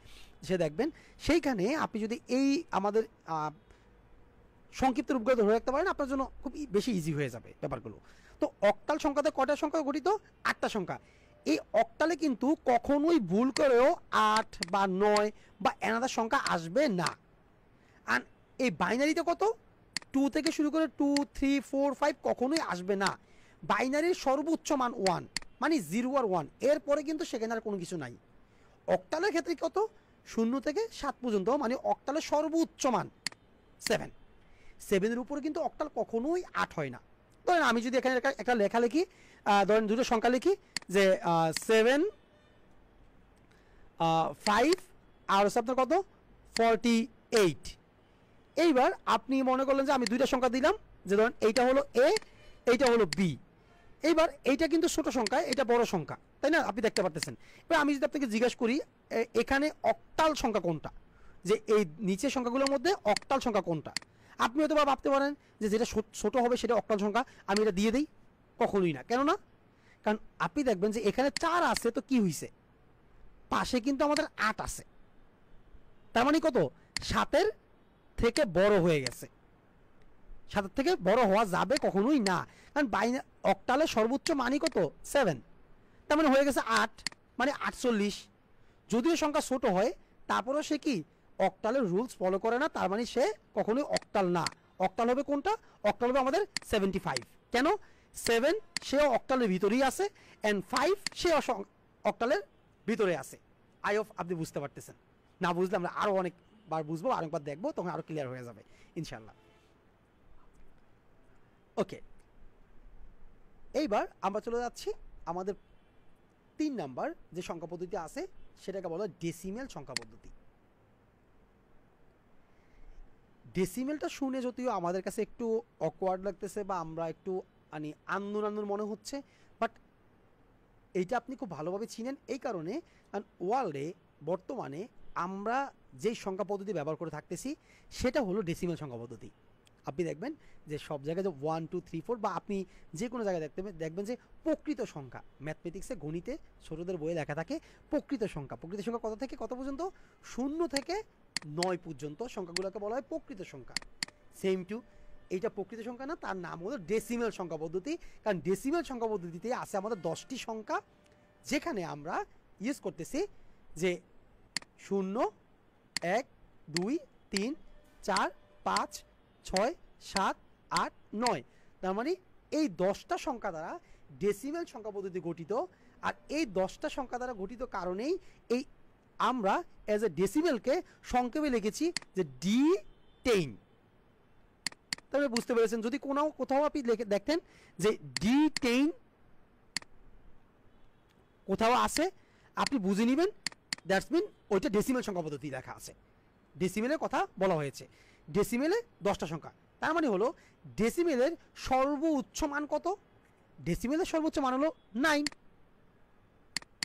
সে দেখবেন সেইখানে আপনি যদি এই আমাদের সংক্ষিপ্ত রূপগুলো ধরে রাখতে পারেন আপনার জন্য খুব বেশি ইজি হয়ে যাবে ব্যাপারগুলো। তো অক্টাল সংখ্যাতে কয়টা সংখ্যা গঠিত? 8টা সংখ্যা। এই অক্টালে কিন্তু কখনোই ভুল করেও 8 বা 9 বা অ্যানাদার সংখ্যা আসবে না। আর এই বাইনারিতে কত? 2 থেকে শুরু করে 2 3 4 5 কখনোই আসবে না। বাইনারির সর্বোচ্চ মান 1 মানে 0 আর 1, এরপরে কিন্তু সেখানে আর কোনো কিছু নাই। অক্টালের ক্ষেত্রে কত? 0 থেকে 7 পর্যন্ত মানে অক্টালের সর্বোচ্চ মান 7। 7-এর উপরে কিন্তু অক্টাল কখনোই 8 হয় না। ধরেন আমি যদি এখানে একটা লেখা লিখি, ধরেন দুটো সংখ্যা লিখি যে 7 5 আর হচ্ছে আপনার কত 48। এইবার আপনি মনে করলেন যে আমি দুইটা সংখ্যা দিলাম, যে ধরেন এইটা হলো A, এইটা হলো B। এইবার এইটা কিন্তু ছোট সংখ্যা, এটা বড় সংখ্যা, তাই না? আপনি দেখতে পারতেছেন। এবার আমি যদি আপনাকে জিজ্ঞাসা করি এখানে অক্টাল সংখ্যা কোনটা, যে এই নিচের সংখ্যাগুলোর মধ্যে অক্টাল সংখ্যা কোনটা, আপনি হয়তো ভাবতে পারেন যে যেটা ছোট হবে সেটা অক্টাল সংখ্যা, আমি এটা দিয়ে দিই। কখনোই না। কেন না? কারণ আপনি দেখবেন যে এখানে 4 আছে, তো কি হয়েছে? পাশে কিন্তু আমাদের 8 আছে, তার মানে কত? 7-এর থেকে বড় হয়ে গেছে। 7-এর থেকে বড় হওয়া যাবে কখনোই না, কারণ অক্টালের সর্বোচ্চ মানই কত? 7, তার মানে হয়ে গেছে 8 মানে 48। যদিও সংখ্যা ছোট হয় তারপরেও সে কি অক্টালের রুলস ফলো করে না, তার মানে সে কখনোই অক্টাল না। অক্টাল হবে কোনটা? অক্টাল হবে আমাদের 75। কেন? 7 সেও অক্টালের ভিতরেই আছে, অ্যান্ড 5 সেও অক্টালের ভিতরে আছে। আই অফ আপনি বুঝতে পারতেছেন। না বুঝলে আমরা আরও অনেকবার বুঝবো, আরেকবার দেখবো, তখন আরও ক্লিয়ার হয়ে যাবে ইনশাল্লাহ। ওকে, এইবার আমরা চলে যাচ্ছি আমাদের 3 নাম্বার যে সংখ্যা পদ্ধতি আছে সেটাকে বলা হয় ডেসিমেল সংখ্যা পদ্ধতি। ডেসিমেলটা শুনে যদিও আমাদের কাছে একটু অকওয়ার্ড লাগতেছে বা আমরা একটু মানে আন্দোলন মনে হচ্ছে, বাট এইটা আপনি খুব ভালোভাবে চিনেন এই কারণে, কারণ ওয়ার্ল্ডে বর্তমানে আমরা যেই সংখ্যা পদ্ধতি ব্যবহার করে থাকতেছি সেটা হলো ডেসিমেল সংখ্যা পদ্ধতি। আপনি দেখবেন যে সব জায়গায় যে 1 2 3 4 বা আপনি যে কোনো জায়গায় দেখবেন যে প্রকৃত সংখ্যা, ম্যাথমেটিক্সে গণিতে ছোটদের বইয়ে লেখা থাকে প্রকৃত সংখ্যা কত থেকে কত পর্যন্ত, 0 থেকে 9 পর্যন্ত সংখ্যাগুলোকে বলা হয় প্রকৃত সংখ্যা। সেম টু এইটা প্রকৃত সংখ্যা না, তার নাম হলো ডেসিমেল সংখ্যা পদ্ধতি। কারণ ডেসিমেল সংখ্যা পদ্ধতিতে আছে আমাদের 10টি সংখ্যা, যেখানে আমরা ইউজ করতেছি যে 0 1 2 3 4 5 6 7 8 9, তার মানে এই 10টা সংখ্যা দ্বারা ডেসিমেল সংখ্যা পদ্ধতি গঠিত। আর এই 10টা সংখ্যা দ্বারা গঠিত কারণেই এই আমরা অ্যাজ এ ডেসিমেলকে সংক্ষেপে লিখেছি যে D10। তাহলে বুঝতে পেরেছেন, যদি কোথাও আপনি দেখতেন যে D10 কোথাও আছে আপনি বুঝে নেবেন দ্যাটস মিন ওইটা ডেসিমেল সংখ্যা পদ্ধতি লেখা আছে, ডেসিমেলের কথা বলা হয়েছে। ডেসিমেলে 10টা সংখ্যা, তার মানে হলো ডেসিমেলের সর্বোচ্চ মান কত? ডেসিমেলের সর্বোচ্চ মান হলো 9,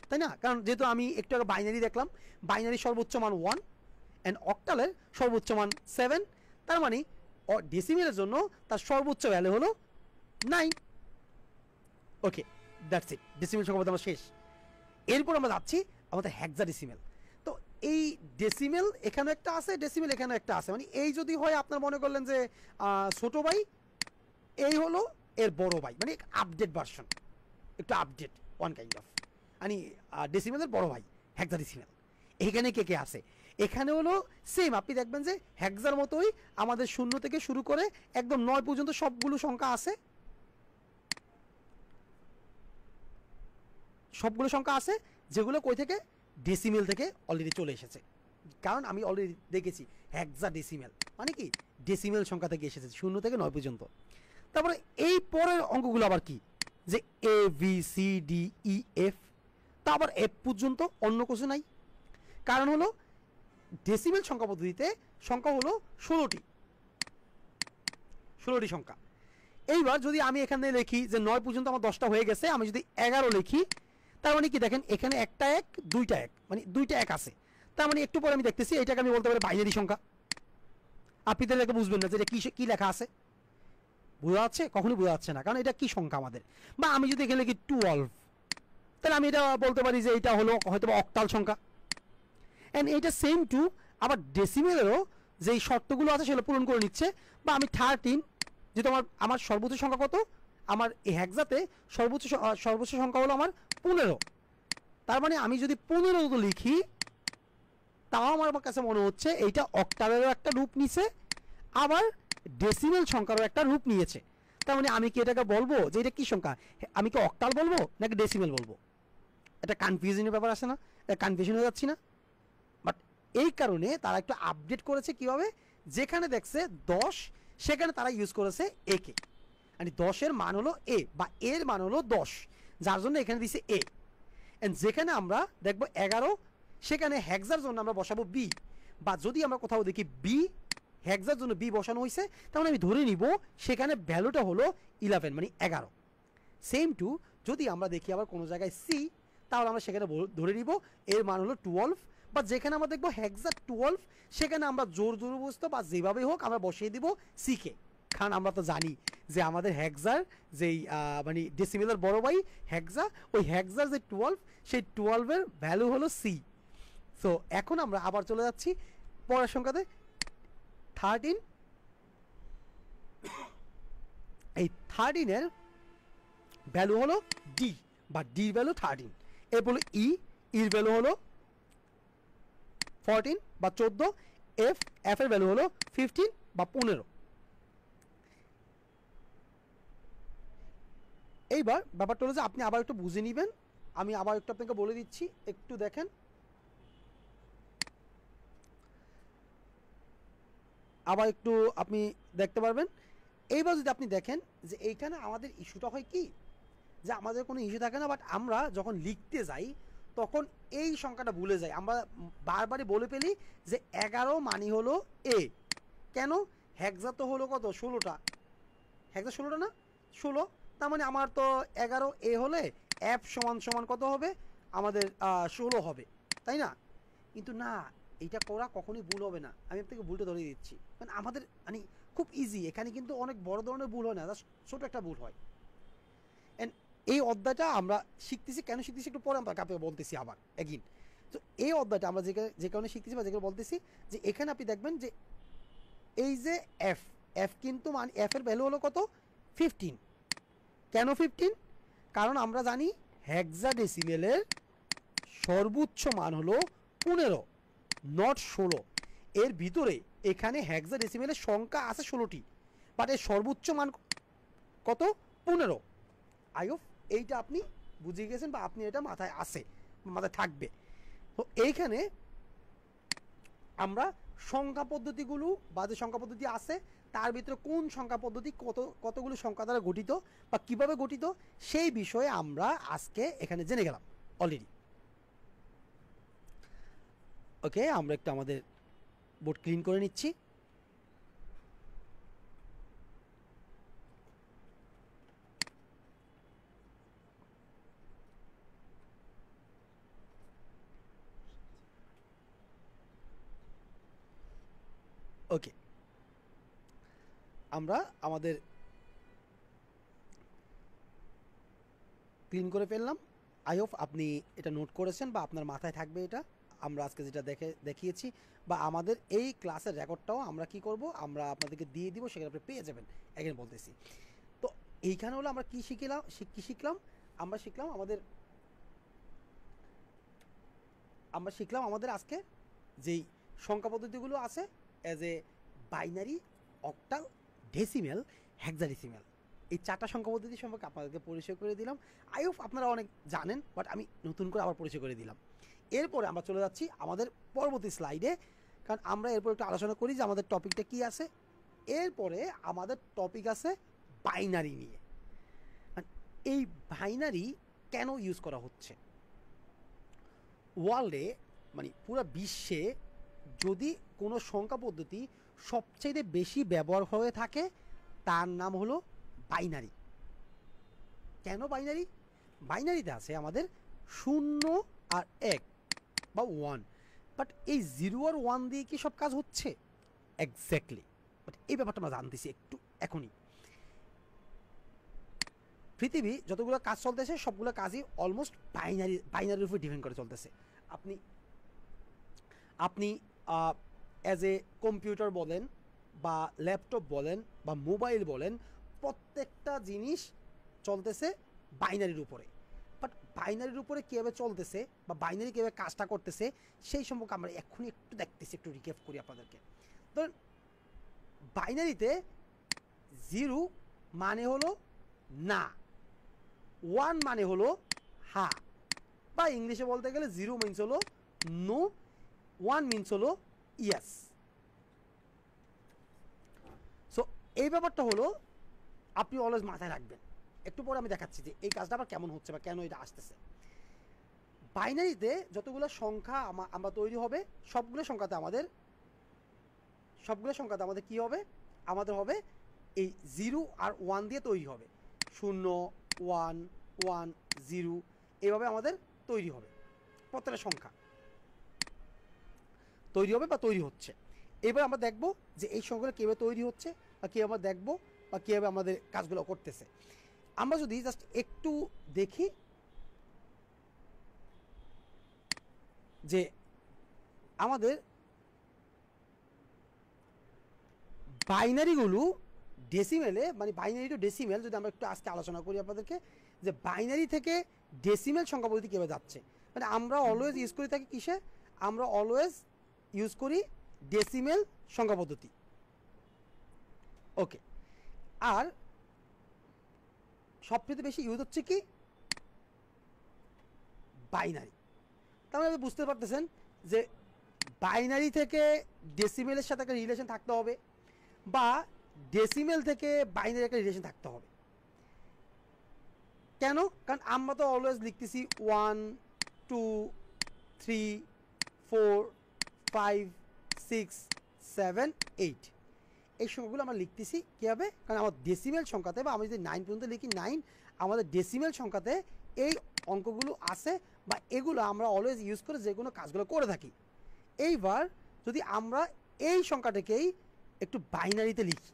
তাই না? কারণ যেহেতু আমি একটু আগে বাইনারি দেখলাম, বাইনারির সর্বোচ্চ মান 1 অ্যান্ড অক্টালের সর্বোচ্চ মান 7, তার মানে ডেসিমেলের জন্য তার সর্বোচ্চ ভ্যালু হলো 9। ওকে, দ্যাটস ইট, ডেসিমেল সংখ্যা পদ্ধতি আমার শেষ। এরপর আমরা যাচ্ছি আমাদের হেক্সাডেসিমেল। তো এই ডেসিমেল এখানে একটা আছে, ডেসিমেল এখানে একটা আছে, মানে এই যদি হয় আপনার মনে করলেন যে ছোট ভাই এই হলো এর বড় ভাই, মানে আপডেট ভার্সন, একটু আপডেট ওয়ান কাইন্ড অফ, মানে ডেসিমেলের বড় ভাই হেক্সাডেসিমেল। এখানে কে কে আছে? এখানে হলো সেম, আপনি দেখবেন যে হেক্সার মতোই আমাদের 0 থেকে শুরু করে একদম 9 পর্যন্ত সবগুলো সংখ্যা আছে, যেগুলো কই থেকে? ডেসিমেল থেকে অলরেডি চলে এসেছে। কারণ আমি অলরেডি দেখেছি হেক্সাডেসিমেল মানে কি ডেসিমেল সংখ্যা থেকে এসেছে 0 থেকে 9 পর্যন্ত। তারপরে এই পরের অঙ্কগুলো আবার কি, যে A B C D E F, তা আবার এফ পর্যন্ত, অন্য কিছু নাই। কারণ হলো ডেসিমেল সংখ্যা পদ্ধতিতে সংখ্যা হলো 16টি সংখ্যা। এইবার যদি আমি এখানে লিখি যে 9 পর্যন্ত আমার 10টা হয়ে গেছে, আমি যদি 11 লিখি, তার মানে কি দেখেন এখানে একটা 1 দুইটা 1, মানে দুইটা 1 আছে, তার মানে একটু পরে আমি দেখতেছি এটাকে আমি বলতে পারি বাইনারি সংখ্যা। আপনি তো এটাকে বুঝবেন না যে এটা কি লেখা আছে, বোঝা যাচ্ছে? কখনোই বোঝা যাচ্ছে না, কারণ এটা কি সংখ্যা আমাদের। বা আমি যদি এখানে লিখি 12, তাহলে আমি এটা বলতে পারি যে এটা হলো হয়তো অক্টাল সংখ্যা। অ্যান্ড এটা সেম টু আবার ডেসিমেলেরও যেই শর্তগুলো আছে সেগুলো পূরণ করে নিচ্ছে। বা আমি 13, যেহেতু আমার সর্বোচ্চ সংখ্যা কত, আমার এই হেক্সাতে সর্বোচ্চ সংখ্যা হলো আমার 15, তার মানে আমি যদি 15 লিখি তাও আমার কাছে মনে হচ্ছে এইটা অক্টালেরও একটা রূপ নিছে, আবার ডেসিমেল সংখ্যারও একটা রূপ নিয়েছে। তার মানে আমি কি এটাকে বলবো যে এটা কি সংখ্যা? আমি কি অক্টাল বলবো নাকি ডেসিমেল বলবো? এটা কনফিউশনের ব্যাপার আছে না? এটা কনফিউশন হয়ে যাচ্ছি না? বাট এই কারণে তারা একটু আপডেট করেছে কিভাবে, যেখানে দেখছে 10 সেখানে তারা ইউজ করেছে এ কে, মানে 10-এর মান হলো এ বা এর মান হলো 10, যার জন্য এখানে দিছে এ। এন্ড যেখানে আমরা দেখবো 11 সেখানে হেক্সার জন্য আমরা বসাবো বি, বা যদি আমরা কোথাও দেখি বি হেক্সার জন্য বি বসানো হয়েছে, তাহলে আমি ধরে নিব সেখানে ভ্যালুটা হলো 11 মানে 11। সেম টু যদি আমরা দেখি আবার কোনো জায়গায় সি, তাহলে আমরা সেখানে ধরে নিব এর মান হলো 12, বা যেখানে আমরা দেখবো হেক্সা 12 সেখানে আমরা জোর জবরদস্ত বা যেভাবে হোক আমরা বসিয়ে দিব সি কে। কারণ আমরা তো জানি যে আমাদের হেক্সার যেই মানে ডেসিমেলের বড় ভাই হেক্সা, ওই হেক্সার যে 12 সেই 12-এর ভ্যালু হলো সি। সো এখন আমরা আবার চলে যাচ্ছি পরের সংখ্যাতে 13। এই 13-এর ভ্যালু হলো ডি, বা ডির ভ্যালু 13, এরপর ইর ভ্যালু হলো 14 বা 14, এফ এর ভ্যালু হলো 15 বা 15। এইবার ব্যাপারটা হলো যে আপনি আবার একটু বুঝে নেবেন, আমি আবার একটু আপনাকে বলে দিচ্ছি, একটু দেখেন। আবার একটু আপনি দেখতে পারবেন। এইবার যদি আপনি দেখেন যে এইখানে আমাদের ইস্যুটা হয় কি, যে আমাদের কোনো ইস্যু থাকে না, বাট আমরা যখন লিখতে যাই তখন এই সংখ্যাটা ভুলে যাই। আমরা বারবারই বলে ফেলি যে 11 মানে হলো এ। কেন? হেক্সা তো হলো কত, 16টা, হেক্সা 16টা না, 16। তার মানে আমার তো 11 এ হলে এফ সমান সমান কত হবে, আমাদের 16 হবে, তাই না? কিন্তু না, এইটা করা কখনোই ভুল হবে না। আমি আপনাকে ভুলটা ধরিয়ে দিচ্ছি, মানে আমাদের মানে খুব ইজি। এখানে কিন্তু অনেক বড় ধরনের ভুল হয় না, জাস্ট ছোট একটা ভুল হয়। অ্যান্ড এই অধ্যায়টা আমরা শিখতেছি, কেন শিখতেছি একটু পরে আমরা আপনাকে বলতেছি আবার এগিন। তো এই অধ্যায়টা আমরা যে কারণে শিখতেছি বা যেগুলো বলতেছি, যে এখানে আপনি দেখবেন যে এই যে এফ, এফ কিন্তু মানে এফ এর ভ্যালু হলো কত, 15। কেন 15? কারণ আমরা জানি হেক্সাডেসিমেলের সর্বোচ্চ মান হলো 15, নট 16। এর ভিতরে এখানে হেক্সাডেসিমেলের সংখ্যা আছে 16টি, বাট এর সর্বোচ্চ মান কত, 15। আই হোপ এইটা আপনি বুঝে গেছেন বা আপনি এটা মাথায় আছে, মাথায় থাকবে। তো এইখানে আমরা সংখ্যা পদ্ধতিগুলো বা যে সংখ্যা পদ্ধতি আছে তার ভিতরে কোন সংখ্যা পদ্ধতি কতগুলো সংখ্যা দ্বারা গঠিত বা কিভাবে গঠিত সেই বিষয়ে আমরা আজকে এখানে জেনে গেলাম অলরেডি। ওকে, আমরা একটু আমাদের বোর্ড ক্লিন করে নিচ্ছি। ওকে, আমরা আমাদের ক্লিন করে ফেললাম। আই হোপ আপনি এটা নোট করেছেন বা আপনার মাথায় থাকবে এটা। আমরা আজকে যেটা দেখিয়েছি বা আমাদের এই ক্লাসের রেকর্ডটাও আমরা কি করব, আমরা আপনাদেরকে দিয়ে দিব, সেখানে আপনি পেয়ে যাবেন। এখানে বলতেছি তো এইখানে হলো আমরা কি শিখলাম, আমরা শিখলাম আমাদের আজকে যেই সংখ্যা পদ্ধতিগুলো আছে as a binary, octal, decimal, hexadecimal, এই 4টা সংখ্যা পদ্ধতি সম্পর্কে আপনাদেরকে পরিচয় করে দিলাম। আই হোপ আপনারা অনেক জানেন, বাট আমি নতুন করে আবার পরিচয় করে দিলাম। এরপরে আমরা চলে যাচ্ছি আমাদের পরবর্তী স্লাইডে, কারণ আমরা এরপর একটু আলোচনা করি যে আমাদের টপিকটা কি আছে। এরপরে আমাদের টপিক আছে বাইনারি নিয়ে। এই বাইনারি কেন ইউজ করা হচ্ছে ওয়ার্ল্ডে, মানে পুরো বিশ্বে যদি কোনো সংখ্যা পদ্ধতি সবচেয়ে বেশি ব্যবহার হয়ে থাকে তার নাম হলো বাইনারি। কেন বাইনারি? বাইনারিতে আছে আমাদের 0 আর 1 বা 1, বাট এই 0 আর 1 দিয়ে কি সব কাজ হচ্ছে? এক্স্যাক্টলি, বাট এই ব্যাপারটা আমরা জানতেছি একটু এখনই। পৃথিবী যতগুলো কাজ চলতেছে সবগুলো কাজই অলমোস্ট বাইনারির উপর ডিপেন্ড করে চলতেছে। আপনি অ্যাজ এ কম্পিউটার বলেন বা ল্যাপটপ বলেন বা মোবাইল বলেন, প্রত্যেকটা জিনিস চলতেছে বাইনারির উপরে। বাট বাইনারির উপরে কীভাবে চলতেছে বা বাইনারি কীভাবে কাজটা করতেছে সেই সম্পর্কে আমরা এক্ষুনি একটু দেখতেছি, একটু রিক্যাপ করি আপনাদেরকে। ধরুন বাইনারিতে 0 মানে হলো না, 1 মানে হলো হ্যাঁ, বা ইংলিশে বলতে গেলে 0 মিনস হলো নো, 1 মিনস হলো ইয়েস। সো এই ব্যাপারটা হলো আপনি অলওয়েজ মাথায় রাখবেন। একটু পরে আমি দেখাচ্ছি যে এই কাজটা আবার কেমন হচ্ছে বা কেন এটা আসতেছে। বাইনারিতে যতগুলো সংখ্যা আমরা তৈরি হবে, সবগুলো সংখ্যাতে আমাদের কি হবে, আমাদের হবে এই 0 আর 1 দিয়ে তৈরি হবে। 0 1 1 0 এভাবে আমাদের তৈরি হবে, প্রত্যেকটা সংখ্যা তৈরি হবে বা তৈরি হচ্ছে। এবার আমরা দেখব যে এই সংখ্যাগুলো কীভাবে তৈরি হচ্ছে বা কীভাবে আমরা দেখবো বা কীভাবে আমাদের কাজগুলো করতেছে। আমরা যদি জাস্ট একটু দেখি যে আমাদের বাইনারিগুলো ডেসিমেলে, মানে বাইনারি টু ডেসিমেল যদি আমরা একটু আজকে আলোচনা করি আপনাদেরকে, যে বাইনারি থেকে ডেসিমেল সংখ্যা পদ্ধতি কীভাবে যাচ্ছে। মানে আমরা অলওয়েজ ইউজ করে থাকি কিসে, আমরা অলওয়েজ ইউজ করি ডেসিমেল সংখ্যা পদ্ধতি। ওকে, আর সবচেয়ে বেশি ইউজ হচ্ছে কি, বাইনারি। তাহলে আপনি বুঝতে পারতেছেন যে বাইনারি থেকে ডেসিমেলের সাথে একটা রিলেশন থাকতে হবে বা ডেসিমেল থেকে বাইনারি একটা রিলেশন থাকতে হবে। কেন? কারণ আমরা তো অলওয়েজ লিখতেছি 1 2 3 4 5 6 7 8, এই সংখ্যাগুলো আমরা লিখতেছি কীভাবে? কারণ আমার ডেসিমেল সংখ্যাতে, বা আমি যদি 9 পর্যন্ত লিখি 9, আমাদের ডেসিমেল সংখ্যাতে এই অঙ্কগুলো আছে, বা এগুলো আমরা অলওয়েজ ইউজ করে যে কোনো কাজগুলো করে থাকি। এইবার যদি আমরা এই সংখ্যাটাকেই একটু বাইনারিতে লিখি,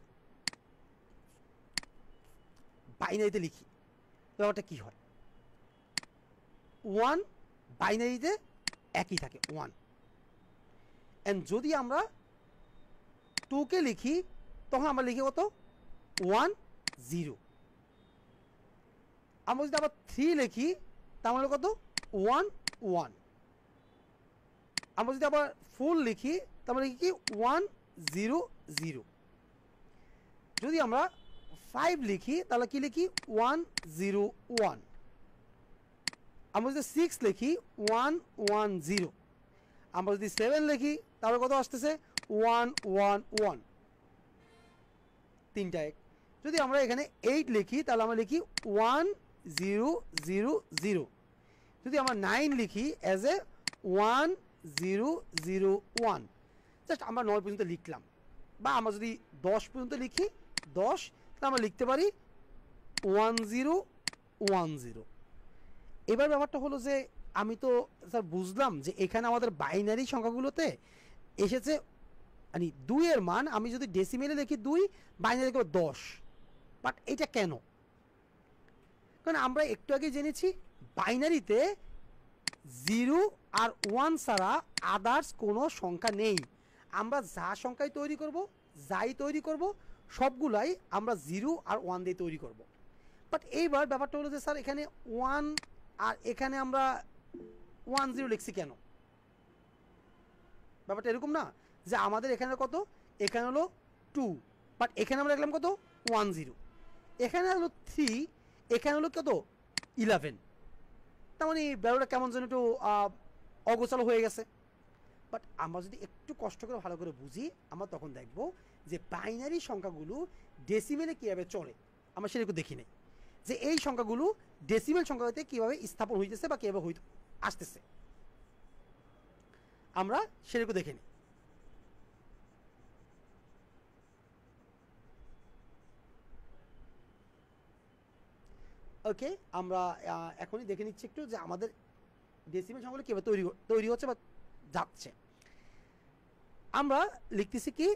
ব্যাপারটা কী হয়? 1 বাইনারিতে একই থাকে 1, অ্যান্ড যদি আমরা 2কে লিখি তখন আমরা লিখি কত? 1 0। আমরা যদি আবার 3 লিখি তার মানে কত? 1 1। আমরা যদি আবার 4 লিখি তার মানে কি? 1 0 0। যদি আমরা 5 লিখি তাহলে কি লিখি? 1 0 1। আমরা যদি 6 লিখি 1 1 0। আমরা যদি 7 লিখি তাহলে কত আসতেছে? 1 1 1, 3টা 1। যদি আমরা এখানে 8 লিখি তাহলে আমরা লিখি 1 0 0 0। যদি আমরা 9 লিখি অ্যাজ এ 1 0 0 1। জাস্ট আমরা 9 পর্যন্ত লিখলাম, বা আমরা যদি 10 পর্যন্ত লিখি 10, তাহলে আমরা লিখতে পারি 1 0 1 0। এবার ব্যাপারটা হলো যে আমি তো স্যার বুঝলাম যে এখানে আমাদের বাইনারি সংখ্যাগুলোতে এসেছে মানে 2 এর মান, আমি যদি ডেসিমেলে লিখি 2, বাইনারি লিখব 10। বাট এটা কেন? কারণ আমরা একটু আগে জেনেছি বাইনারিতে 0 আর 1 ছাড়া আদার্স কোনো সংখ্যা নেই। আমরা যা সংখ্যাই তৈরি করব, যাই তৈরি করব, সবগুলাই আমরা 0 আর 1 দিয়ে তৈরি করব। বাট এইবার ব্যাপারটা হলো যে স্যার এখানে 1 আর এখানে আমরা 1 0 লিখছি কেন? ব্যাপারটা এরকম না যে আমাদের এখানে কত? এখানে হলো 2, বাট এখানে আমরা লিখলাম কত? 1 0। এখানে হলো 3, এখানে হলো কত? 11। তার মানে ব্যাপারটা কেমন যেন একটু অগোছালো হয়ে গেছে। বাট আমরা যদি একটু কষ্ট করে ভালো করে বুঝি, আমরা তখন দেখব যে বাইনারি সংখ্যাগুলো ডেসিমেলে কীভাবে চলে, আমরা সেটা একটু দেখি নাই যে এই সংখ্যাগুলো ডেসিমেল সংখ্যাতে কীভাবে স্থাপন হইতেছে বা কীভাবে আসতেছে, আমরা সেটা একটু দেখে নিই। ওকে, আমরা এখনই দেখে নিচ্ছি একটু যে আমাদের ডেসিমেল সংখ্যাগুলো কীভাবে তৈরি হচ্ছে বা যাচ্ছে। আমরা লিখতেছি কি,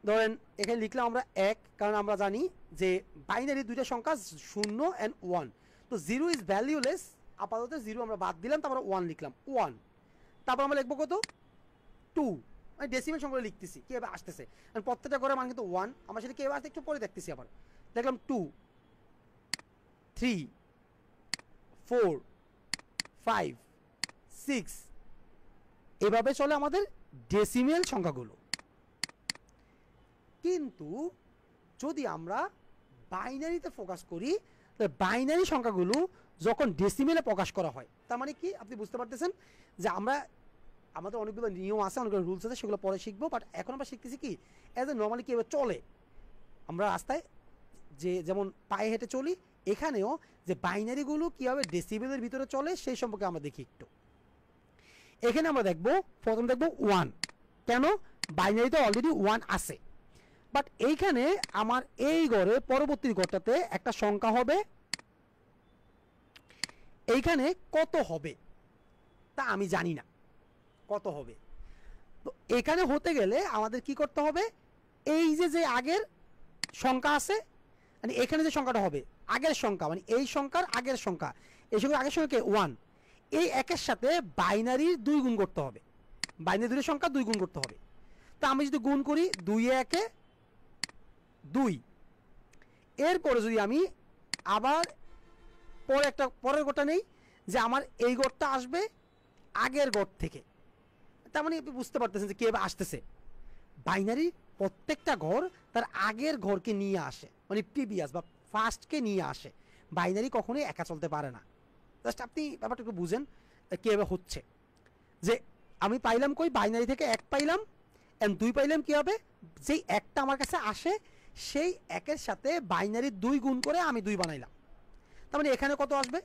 ধরেন এখানে লিখলাম আমরা 1, কারণ আমরা জানি যে বাইনারি দুইটা সংখ্যা 0 অ্যান্ড 1। তো 0 ইজ ভ্যালুলেস, আপাতত 0 আমরা বাদ দিলাম, তারপর 1 লিখলাম 1। তারপর আমরা লিখবো কত? 2। মানে ডেসিমেল সংখ্যাগুলো লিখতেছি কীভাবে আসতেছে, কারণ প্রত্যেকটা ঘরের মান কিন্তু 1। আমরা সেটা কীভাবে আসতে একটু পরে দেখতেছি। আবার দেখলাম 2 3 4 5 6, এভাবে চলে আমাদের ডেসিমেল সংখ্যাগুলো। কিন্তু যদি আমরা বাইনারিতে ফোকাস করি, তাহলে বাইনারি সংখ্যাগুলো যখন ডেসিমেলে প্রকাশ করা হয়, তার মানে কি আপনি বুঝতে পারতেছেন যে আমাদের অনেকগুলো নিয়ম আছে, অনেকগুলো রুলস আছে, সেগুলো পরে শিখবো। বাট এখন আমরা শিখতেছি কি অ্যাজ এ নর্মালি কীভাবে চলে, আমরা রাস্তায় যেমন পায়ে হেঁটে চলি, এখানেও যে বাইনারিগুলো কীভাবে ডেসিমেলের ভিতরে চলে সেই সম্পর্কে আমরা দেখি একটু। এখানে আমরা প্রথম দেখব 1। কেন? বাইনারিতে অলরেডি 1 আছে, বাট এইখানে আমার এই ঘরে পরবর্তী ঘরটাতে একটা সংখ্যা হবে, এইখানে কত হবে তা আমি জানি না কত হবে। তো এখানে হতে গেলে আমাদের কি করতে হবে? এই যে আগের সংখ্যা আছে, মানে এখানে যে সংখ্যাটা হবে আগের সংখ্যা, মানে এই সংখ্যার আগের সংখ্যা, এই সংখ্যার আগের সংখ্যা 1, এই 1-এর সাথে বাইনারির 2 গুণ করতে হবে, বাইনারি দুটো সংখ্যা 2 গুণ করতে হবে। তো আমি যদি গুণ করি 2 এ 1 2, এরপরে যদি আমি আবার পরের ঘরটা নেই, যে আমার এই ঘরটা আসবে আগের ঘর থেকে, তার মানে আপনি বুঝতে পারতেছেন যে কীভাবে আসতেছে। বাইনারি প্রত্যেকটা ঘর তার আগের ঘরকে নিয়ে আসে, মানে প্রিভিয়াস বা ফার্স্টকে নিয়ে আসে। বাইনারি কখনোই একা চলতে পারে না। জাস্ট আপনি ব্যাপারটা একটু বুঝেন কীভাবে হচ্ছে। যে আমি পাইলাম কই, বাইনারি থেকে 1 পাইলাম, অ্যান্ড 2 পাইলাম কী হবে? যেই 1টা আমার কাছে আসে সেই 1-এর সাথে বাইনারি 2 গুণ করে আমি 2 বানাইলাম। তার মানে এখানে কত আসবে,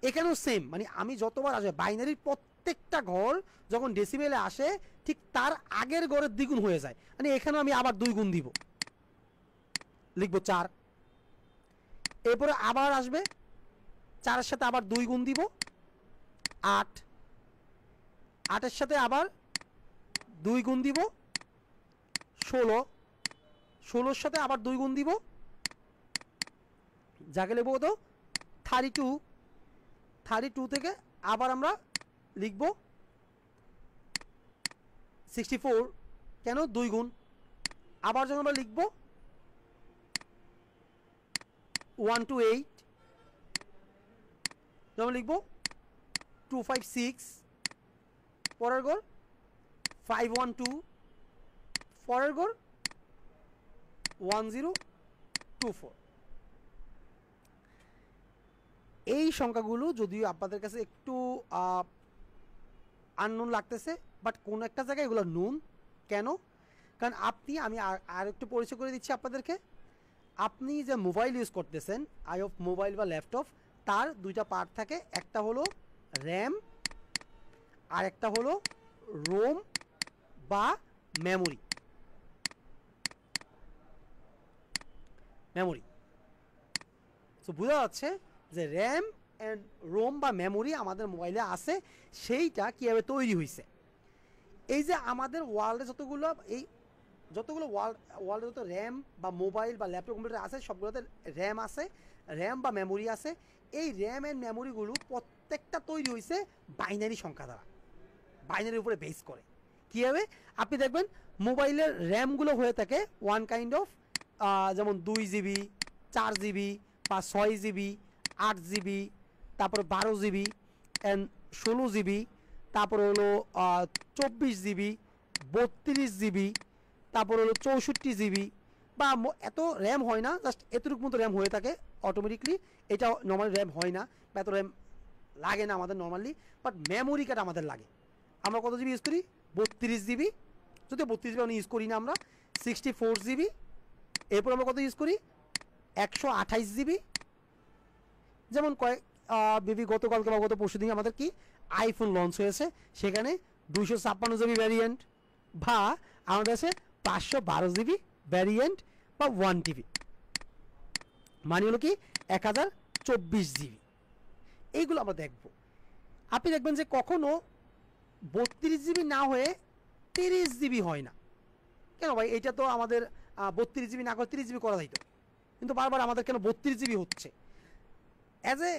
এখানেও সেম, মানে আমি যতবার আসবে বাইনারির প্রত্যেকটা ঘর যখন ডেসিমেলে আসে ঠিক তার আগের ঘরের দ্বিগুণ হয়ে যায়, মানে এখানেও আমি আবার 2 গুণ দিব, লিখবো 4। এরপরে আবার আসবে 4-এর সাথে আবার 2 গুণ দিব 8, 8-এর সাথে আবার 2 গুণ দিব 16, 16-এর সাথে আবার 2 গুণ দিব, যাকে লিখবো কত 32, 32 থেকে আবার আমরা লিখব 64, কেন 2 গুণ, আবার যখন আমরা লিখব 1 to 8, যেমন লিখব 256, পরের ঘর 512, পরের ঘর 1024। এই সংখ্যাগুলো যদিও আপনাদের কাছে একটু আননোন লাগতেছে, বাট কোন একটা জায়গায় এগুলো নুন কেন, কারণ আমি আর একটু পরিচয় করে দিচ্ছি আপনাদেরকে। আপনি যে মোবাইল ইউজ করতেছেন, অফ মোবাইল বা ল্যাপটপ, তার 2টা পার্ট থাকে, একটা হলো র্যাম আর একটা হলো রোম বা মেমোরি। সো বোঝা যাচ্ছে যে র্যাম অ্যান্ড রোম বা মেমোরি আমাদের মোবাইলে আছে, সেইটা কীভাবে তৈরি হয়েছে। এই যে আমাদের ওয়ার্ল্ডে যতগুলো ওয়ার্ল্ডে যত র্যাম বা মোবাইল বা ল্যাপটপ কম্পিউটার আছে, সবগুলোতে র্যাম আছে, র্যাম বা মেমোরি আছে। এই র্যাম অ্যান্ড মেমোরিগুলো প্রত্যেকটা তৈরি হয়েছে বাইনারি সংখ্যা দ্বারা, বাইনারির উপরে বেস করে। কীভাবে আপনি দেখবেন মোবাইলের র্যামগুলো হয়ে থাকে ওয়ান কাইন্ড অফ, যেমন 2 GB, 4 GB বা 6 GB, 8 GB, তারপর 12 GB অ্যান্ড 16 GB, তারপর হলো 24 GB, 32 GB, তারপর হলো 64 GB, বা এত র্যাম হয় না, জাস্ট এতটুকু মতো র্যাম হয়ে থাকে অটোমেটিকলি। এটা নর্মালি র্যাম হয় না বা এত র্যাম লাগে না আমাদের নর্মালি, বাট মেমোরি কার্ড আমাদের লাগে। আমরা কত জিবি ইউজ করি, 32 GB, যদি 32 GB আমরা ইউজ করি না, আমরা 64 GB, এরপর আমরা কত ইউজ করি 128 GB। যেমন বেবি গতকালকে বা গত পরশু দিন আমাদের কি আইফোন লঞ্চ হয়েছে, সেখানে 256 GB ভ্যারিয়েন্ট, বা আমাদের আছে 512 GB ভ্যারিয়েন্ট বা 1 TB, মানে হলো কি 1024 GB। এইগুলো আমরা দেখব। আপনি দেখবেন যে কখনো 32 GB না হয়ে 30 GB হয় না। কেন ভাই, এটা তো আমাদের 32 GB না করে 30 GB করা যাইতো, কিন্তু বারবার আমাদের কেন 32 GB হচ্ছে। অ্যাজ এ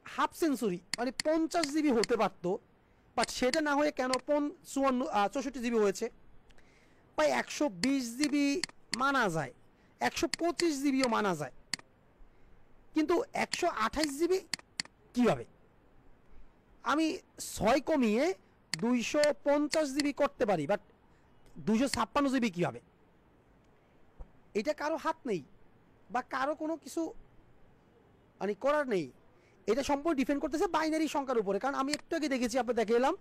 হাফ সেঞ্চুরি মানে 50 GB হতে পারতো, বাট সেটা না হয়ে কেন 64 GB হয়েছে। ভাই 120 GB মানা যায়, 125 GBও মানা যায়, কিন্তু 128 GB কীভাবে? আমি 6 কমিয়ে 250 GB করতে পারি, বাট 256 GB কীভাবে? এটা কারো হাত নেই বা কারো কোনো কিছু মানে করার নেই, এটা সম্পূর্ণ ডিপেন্ড করতেছে বাইনারি সংখ্যার উপরে। কারণ আমি একটু আগে দেখেছি, আপনি দেখে এলাম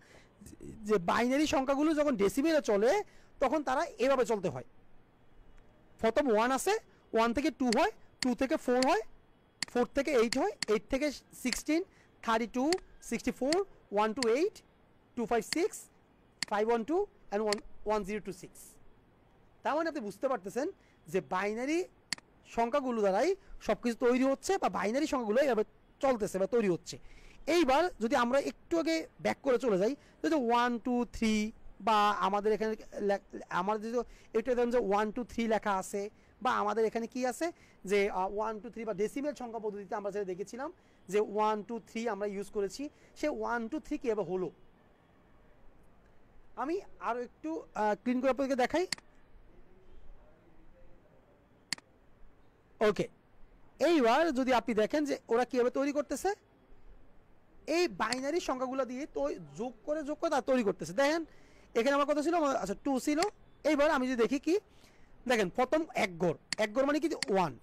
যে বাইনারি সংখ্যাগুলো যখন ডেসিমেলে চলে তখন তারা এভাবে চলতে হয়। প্রথম 1 আছে, 1 থেকে 2 হয়, 2 থেকে 4 হয়, 4 থেকে 8 হয়, 8 থেকে 16, 32, 64, 1 to 8, 256, 512 and 1026। তার মানে আপনি বুঝতে পারতেছেন যে বাইনারি সংখ্যাগুলো দ্বারাই সব কিছু তৈরি হচ্ছে, বা বাইনারি সংখ্যাগুলো এভাবে চলতেছে বা তৈরি হচ্ছে। এইবার যদি আমরা একটু আগে ব্যাক করে চলে যাই, যদি 1 2 3 বা আমাদের এখানে আমাদের যদি একটু দেখুন যে 1 2 3 লেখা আছে, বা আমাদের এখানে কি আছে যে 1 2 3 বা ডেসিমেল সংখ্যা পদ্ধতিতে আমরা যেটা দেখেছিলাম যে 1 2 3 আমরা ইউজ করেছি, সে 1 2 3 কীভাবে হলো আমি আরও একটু ক্লিন করে আপনাদেরকে দেখাই। ওকে, এইবার যদি আপনি দেখেন যে ওরা কীভাবে তৈরি করতেছে, এই বাইনারি সংখ্যাগুলো দিয়ে তো যোগ করে তারা তৈরি করতেছে। দেখেন এখানে আমার কথা ছিল, আচ্ছা 2 ছিল। এইবার আমি যদি দেখি কি, দেখেন প্রথম এক ঘর মানে কি 1,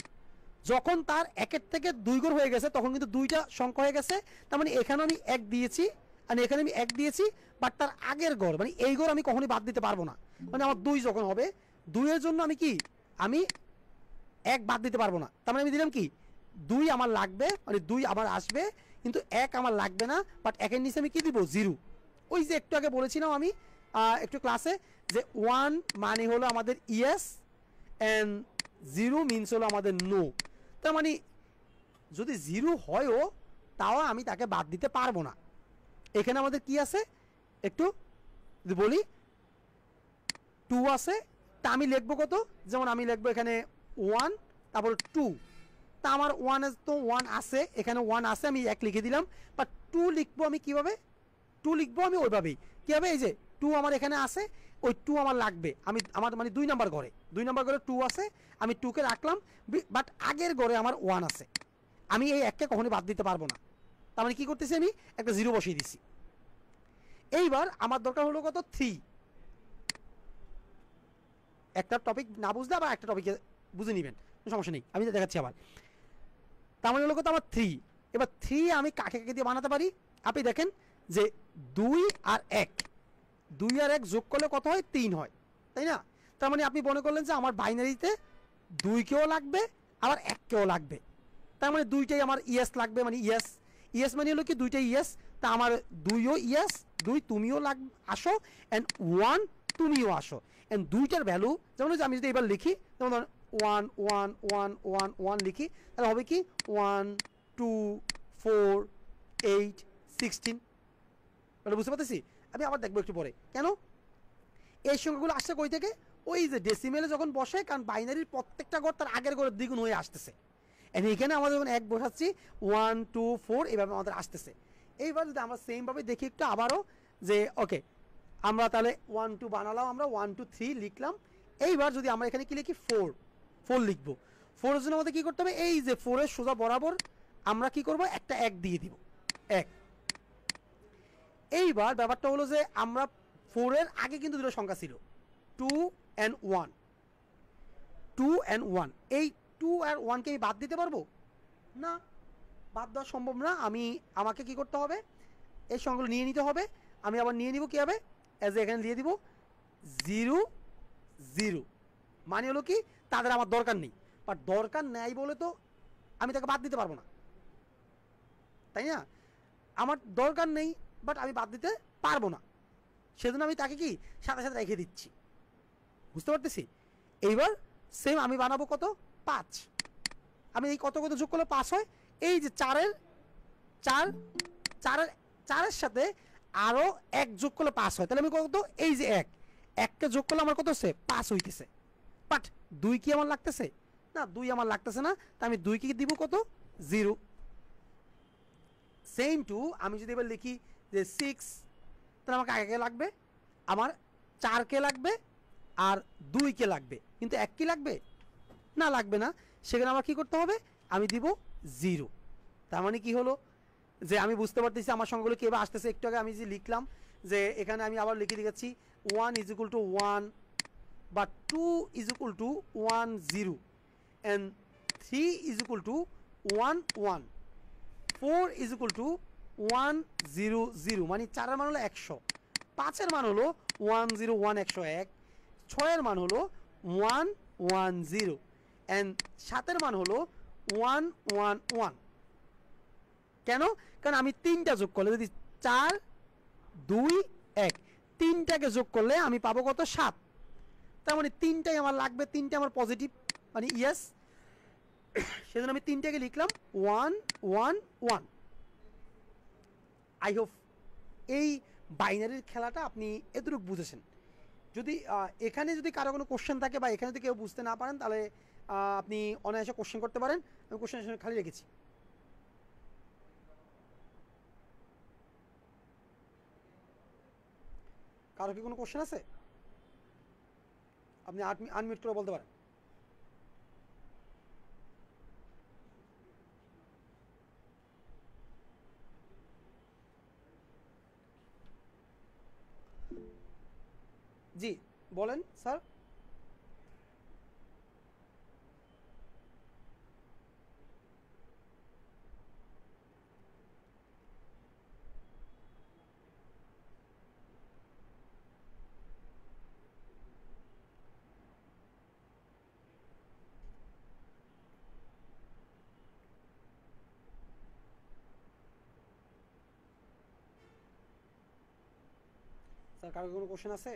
যখন তার 1-এর থেকে 2 ঘর হয়ে গেছে তখন কিন্তু 2টা সংখ্যা হয়ে গেছে। তার মানে এখানে আমি 1 দিয়েছি আর এখানে আমি 1 দিয়েছি, বাট তার আগের ঘর মানে এই ঘর আমি কখনোই বাদ দিতে পারবো না। মানে আমার 2 যখন হবে, 2 এর জন্য আমি 1 বাদ দিতে পারবো না। তার মানে আমি দিলাম কি 2 আমার লাগবে, মানে 2 আমার আসবে, কিন্তু 1 আমার লাগবে না। বাট 1-এর নিচে আমি কি দিব? 0। ওই যে একটু আগে বলেছিলাম আমি একটু ক্লাসে, যে 1 মানে হলো আমাদের ইয়েস অ্যান্ড 0 মিনস হলো আমাদের নো। তার মানে যদি 0 হয়ও তাও আমি তাকে বাদ দিতে পারবো না। এখানে আমাদের কি আছে একটু যদি বলি, 2 আছে, তা আমি লিখবো কত? যেমন আমি লিখবো এখানে 1, তারপর 2। তা আমার 1 তো 1 আছে, এখানে 1 আছে, আমি 1 লিখে দিলাম। বাট 2 লিখবো আমি কিভাবে? 2 লিখবো আমি ওইভাবেই। কীভাবে? এই যে 2 আমার এখানে আছে, ওই 2 আমার লাগবে। আমি আমার মানে 2 নাম্বার ঘরে 2 আছে, আমি 2কে রাখলাম। বাট আগের ঘরে আমার 1 আছে, আমি এই 1কে কখনোই বাদ দিতে পারবো না। তার মানে কী করতেছি? আমি একটা 0 বসিয়ে দিছি। এইবার আমার দরকার হলো কত? 3। একটা টপিক না বুঝলে আবার একটা টপিকে বুঝে নেবেন, কোনো সমস্যা নেই, আমি দেখাচ্ছি আবার। তার মানে হলো কত? আমার 3। এবার 3 আমি কাকে কাকে দিয়ে বানাতে পারি? আপনি দেখেন যে 2 আর 1, 2 আর 1 যোগ করলে কত হয়? 3 হয়, তাই না? তার মানে আপনি মনে করলেন যে আমার বাইনারিতে 2কেও লাগবে আবার 1কেও লাগবে। তার মানে 2টাই আমার ইয়েস লাগবে, মানে ইয়েস। ইয়েস মানে হলো কি? 2টাই ইয়েস। তা আমার 2ও ইয়েস, 2 তুমিও আসো, অ্যান্ড 1 তুমিও আসো। অ্যান্ড 2টার ভ্যালু, যেমন আমি যদি এবার লিখি, যেমন 1 1 1 1 1 লিখি, তাহলে হবে কি? 1 2 4 8 16। মানে বুঝতে পারতেছি? আমি আবার দেখবো একটু পরে কেন এই সংখ্যাগুলো আসছে কই থেকে? ওই যে ডেসিমেলে যখন বসে, কারণ বাইনারির প্রত্যেকটা ঘর তার আগের ঘরের দ্বিগুণ হয়ে আসতেছে। এখানে আমাদের যখন 1 বসাচ্ছি 1 2 4 এইভাবে আমাদের আসতেছে। এইবার যদি আমরা সেমভাবে দেখি একটু আবারও, যে ওকে আমরা তাহলে 1 2 বানালাম, আমরা 1 2 3 লিখলাম। এইবার যদি আমরা এখানে কি লিখি? 4 লিখবো। 4 এর জন্য আমাদের কী করতে হবে? এই যে 4 এর সোজা বরাবর আমরা কি করব? একটা 1 দিয়ে দিব, 1। এইবার ব্যাপারটা হলো যে আমরা 4 এর আগে কিন্তু দুটো সংখ্যা ছিল, 2 and 1। 2 and 1, এই 2 আর 1কে আমি বাদ দিতে পারবো না, বাদ দেওয়া সম্ভব না। আমাকে কি করতে হবে? এই সংখ্যাগুলো নিয়ে নিতে হবে। আমি আবার নিয়ে নিব কীভাবে? অ্যাজ এখানে দিয়ে দিব 0 0, মানে হলো কি? তাদের আমার দরকার নেই। বাট দরকার নেই বলে তো আমি তাকে বাদ দিতে পারবো না, তাই না? আমার দরকার নেই, বাট আমি বাদ দিতে পারবো না, সেজন্য আমি তাকে কি সাথে সাথে রেখে দিচ্ছি। বুঝতে পারতেছি? এইবার সেম আমি বানাবো কত? 5। আমি এই কত কত যোগ করলে 5 হয়। এই যে 4 4 সাথে আরও 1 যোগ করলে 5 হয়, তাহলে আমি কত? এই যে 1কে যোগ করলে আমার কত হচ্ছে? 5 হইতেছে। বাট 2 কি আমার লাগতেছে না? 2 আমার লাগতেছে না। তা আমি 2 কি দিব কত? 0। সেম টু আমি যদি এবার লিখি যে 6, তাহলে আমাকে আগে লাগবে, আমার 4কে লাগবে আর 2কে লাগবে, কিন্তু 1 কি লাগবে না? লাগবে না। সেখানে আমার কি করতে হবে? আমি দিব 0। তার মানে কি হলো? যে আমি বুঝতে পারতেছি আমার সংখ্যাগুলো কীভাবে আসতেছে। একটু আগে আমি যে লিখলাম, যে এখানে আমি আবার লিখে দিচ্ছি 1 = 1, বা 2 = 1 0, and 3 = 1 1, 4 = 1 0 0, মানে 4 এর মান হলো 100, 5 এর মান হলো 1 0 1 101, 6 এর মান হলো 1 1 0, and 7 এর মান হলো 1 1 1। কেন? কারণ আমি 3টা যোগ করলে, যদি 4 2 1, 3টাকে যোগ করলে আমি পাবো কত? 7। তার মানে 3টাই আমার লাগবে, 3টে আমার পজিটিভ, মানে ইয়েস। সেজন্য আমি 3টাকে লিখলাম 1 1 1। আই হোপ এই বাইনারির খেলাটা আপনি এতটুকু বুঝেছেন। যদি এখানে যদি কারো কোনো কোশ্চেন থাকে বা এখানে যদি কেউ বুঝতে না পারেন, তাহলে আপনি অনায়াসে কোশ্চেন করতে পারেন। আমি কোশ্চেন খালি রেখেছি। কারো কি কোনো কোশ্চেন আছে? আপনি আনমিউট করে বলতে পারেন। জি বলেন স্যার। স্যার কারো কোনো কোশ্চেন আছে?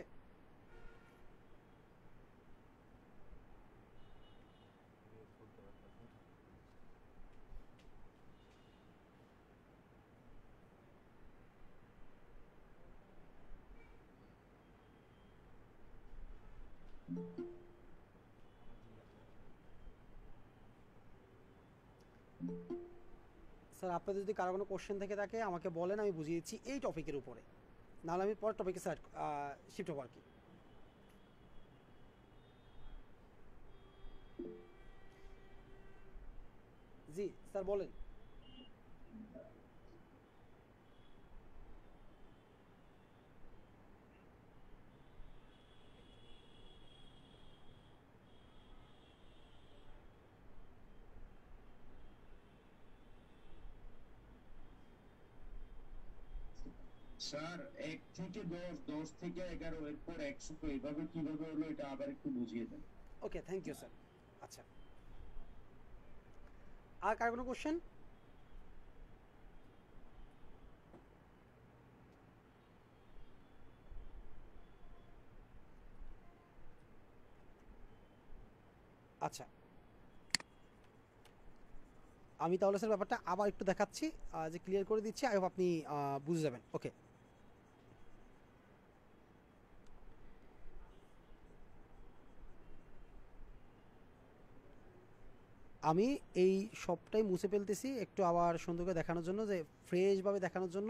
স্যার আপনাদের যদি কারো কোনো কোশ্চেন থেকে থাকে আমাকে বলেন, আমি বুঝিয়ে দিচ্ছি এই টপিকের উপরে, নাহলে আমি পরের টপিকে স্যার শিফট হবো আর কি। জি স্যার বলেন। স্যার 1 থেকে 10, 10 থেকে 11, এরপর 100, এইভাবে কিভাবে হলো এটা আবার একটু বুঝিয়ে দেন। ওকে, থ্যাংক ইউ স্যার। আচ্ছা, আর কার কোনো কোশ্চেন? আচ্ছা, আমি তাহলে স্যার ব্যাপারটা আবার একটু দেখাচ্ছি, যে ক্লিয়ার করে দিচ্ছি, আই হোপ আপনি বুঝে যাবেন। ওকে, আমি এই সবটাই মুছে ফেলতেছি একটু আবার সুন্দর করে দেখানোর জন্য, যে ফ্রেশভাবে দেখানোর জন্য।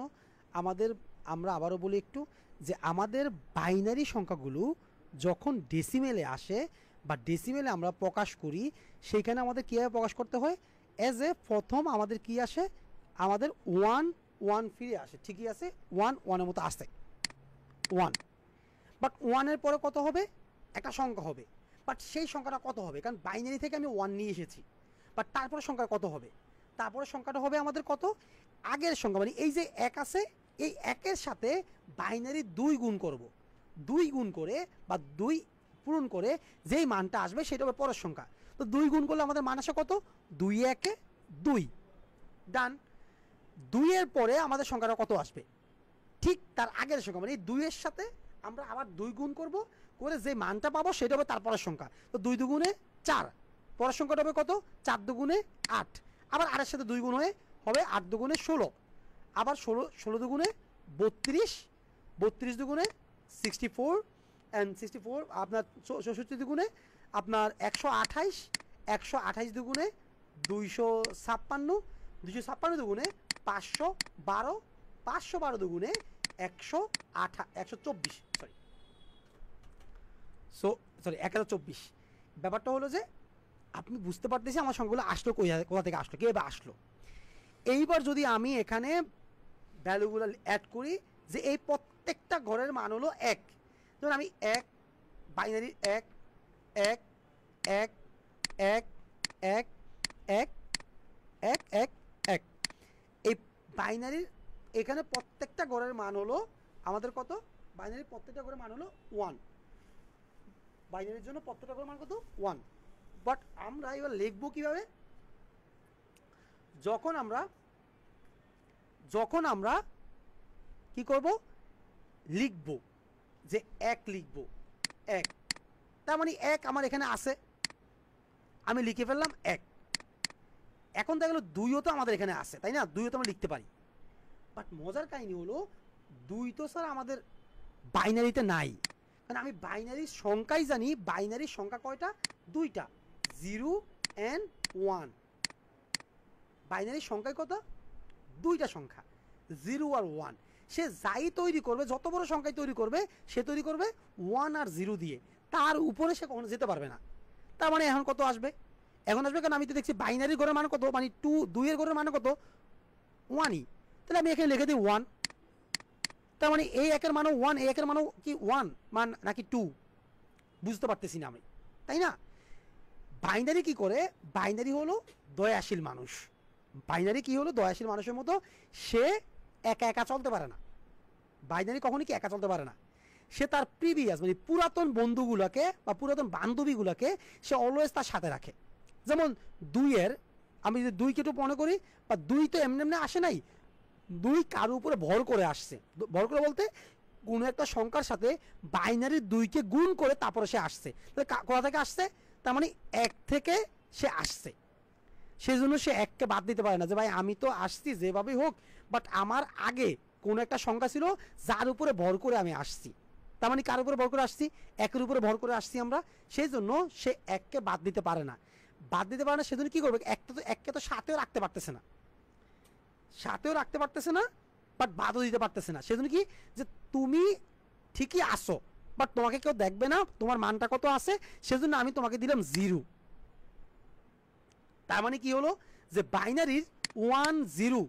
আমরা আবারও বলি একটু, যে আমাদের বাইনারি সংখ্যাগুলো যখন ডেসিমেলে আসে বা ডেসিমেলে আমরা প্রকাশ করি, সেইখানে আমাদের কীভাবে প্রকাশ করতে হয়? অ্যাজ এ প্রথম আমাদের কি আসে? আমাদের 1 1 ফিরে আসে, ঠিকই আছে, 1 1-এর মতো আসে 1, বাট 1-এর পরে কত হবে? একটা সংখ্যা হবে, বাট সেই সংখ্যাটা কত হবে? কারণ বাইনারি থেকে আমি 1 নিয়ে এসেছি, বাট তারপরে সংখ্যা কত হবে? তারপরে সংখ্যাটা হবে আমাদের কত? আগের সংখ্যা, মানে এই যে 1 আছে, এই 1-এর সাথে বাইনারি 2 গুণ করব, 2 গুণ করে বা 2 পূরণ করে যেই মানটা আসবে সেটা হবে পরের সংখ্যা। তো 2 গুণ করলে আমাদের মান আসে কত? 2 1 2, ডান। 2-এর পরে আমাদের সংখ্যাটা কত আসবে? ঠিক তার আগের সংখ্যা, মানে এই 2-এর সাথে আমরা আবার 2 গুণ করব, করে যে মানটা পাবো সেটা হবে তারপরের সংখ্যা। তো 2 দুগুণে 4, পরের সংখ্যাটা হবে কত? 4 দুগুণে 8, আবার 8-এর সাথে 2 গুণ হয়ে হবে 8 দুগুণে 16, আবার 16 দুগুণে 32, 32 দুগুণে 64, অ্যান্ড 64 আপনার 64 দুগুণে আপনার 128, 128 দুগুণে 256, 256 দুগুণে 512, 512 দুগুণে 124, সরি 1024। ব্যাপারটা হলো যে আপনি বুঝতে পারতেছি আমার সংখ্যাগুলো আসলো কোথা থেকে আসলো, কীভাবে আসলো। এইবার যদি আমি এখানে ভ্যালুগুলো অ্যাড করি, যে এই প্রত্যেকটা ঘরের মান হলো 1, ধরুন আমি 1 বাইনারি 1 1 1 1 1 1 1 1 1, এই বাইনারির এখানে প্রত্যেকটা ঘরের মান হলো আমাদের কত? বাইনারির প্রত্যেকটা ঘরের মান হলো 1, বাইনারির জন্য প্রত্যেকটা ঘরের মান কত? 1। বাট আমরা এবার লিখবো কিভাবে? যখন আমরা কি করব? লিখব যে 1 লিখব, 1, তার মানে 1 আমার এখানে আছে, আমি লিখে ফেললাম 1। এখন দেখা গেল 2ও তো আমাদের এখানে আছে, তাই না? 2ও তো আমরা লিখতে পারি, বাট মজার কাহিনী হলো 2 তো স্যার আমাদের বাইনারিতে নাই, কারণ আমি বাইনারির সংখ্যাই জানি। বাইনারির সংখ্যা কয়টা? 2টা, 0 and 1। বাইনারির সংখ্যায় কত? 2টা সংখ্যা, 0 আর 1। সে যাই তৈরি করবে, যত বড় সংখ্যায় তৈরি করবে, সে তৈরি করবে 1 আর 0 দিয়ে, তার উপরে সে কখনো যেতে পারবে না। তার মানে এখন কত আসবে? এখন আসবে, কারণ আমি তো দেখছি বাইনারির ঘরের মান কত, মানে 2-এর ঘরের মান কত? 1ই। তাহলে আমি এখানে লিখে দিই 1, তার মানে এই 1-এর মানও 1, এই 1-এর মানও কি 1 মান নাকি 2? বুঝতে পারতেছি না আমি, তাই না? বাইনারি কি করে? বাইনারি হলো দয়াশীল মানুষ। বাইনারি কি হলো? দয়াশীল মানুষের মতো, সে একা একা চলতে পারে না। বাইনারি কখনই কি একা চলতে পারে না, সে তার প্রিভিয়াস মানে পুরাতন বন্ধুগুলোকে বা পুরাতন বান্ধবীগুলোকে সে অলওয়েজ তার সাথে রাখে। যেমন 2-এর, আমি যদি 2কে একটু মনে করি, বা 2 তো এমনি এমনি আসে নাই, 2 কারোর উপরে ভর করে আসছে। ভর করে বলতে কোনো একটা সংখ্যার সাথে বাইনারি 2কে গুণ করে তারপরে সে আসছে, তাহলে কোথা থেকে আসছে, তার মানে 1 থেকে সে আসছে, সেই জন্য সে 1কে বাদ দিতে পারে না যে ভাই আমি তো আসছি যেভাবেই হোক, বাট আমার আগে কোনো একটা সংখ্যা ছিল যার উপরে ভর করে আমি আসছি, তার মানে কার উপরে ভর করে আসছি, 1-এর উপরে ভর করে আসছি আমরা, সেই জন্য সে 1কে বাদ দিতে পারে না। বাদ দিতে পারে না সেজন্য কি করবে, এককে তো সাথেও রাখতে পারতেছে না, সাথেও রাখতে পারতেছে না, বাট বাদও দিতে পারতেছে না, সেজন্য কি যে তুমি ঠিকই আসো বাট তোমাকে কেউ দেখবে না তোমার মানটা কত আছে, সেজন্য আমি তোমাকে দিলাম 0। তার মানে কি হলো যে বাইনারির 1 0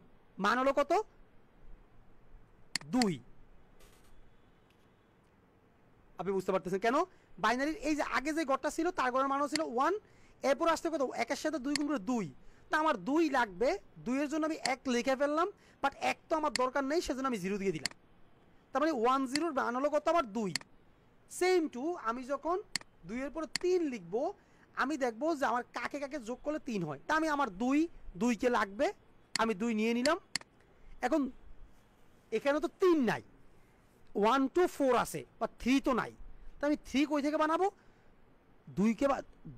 মান হলো কত, 2। আপনি বুঝতে পারতেছেন কেন, বাইনারির এই যে আগে যে গড়টা ছিল তার গড়ের মানও ছিল 1, এরপর আসতে কত, 1-এর সাথে 2 গুণ করে 2, তা আমার 2 লাগবে, 2 এর জন্য আমি 1 লিখে ফেললাম, বাট 1 তো আমার দরকার নেই সেজন্য আমি 0 দিয়ে দিলাম, তার মানে 1 0 মান হলো কত আমার 2। সেম টু আমি যখন 2 এর পরে 3 লিখবো, আমি দেখবো যে আমার কাকে কাকে যোগ করলে 3 হয়, তা আমি আমার 2কে লাগবে, আমি 2 নিয়ে নিলাম। এখন এখানে তো 3 নাই, 1 to 4 আছে, বা 3 তো নাই, তা আমি 3 কই থেকে বানাবো,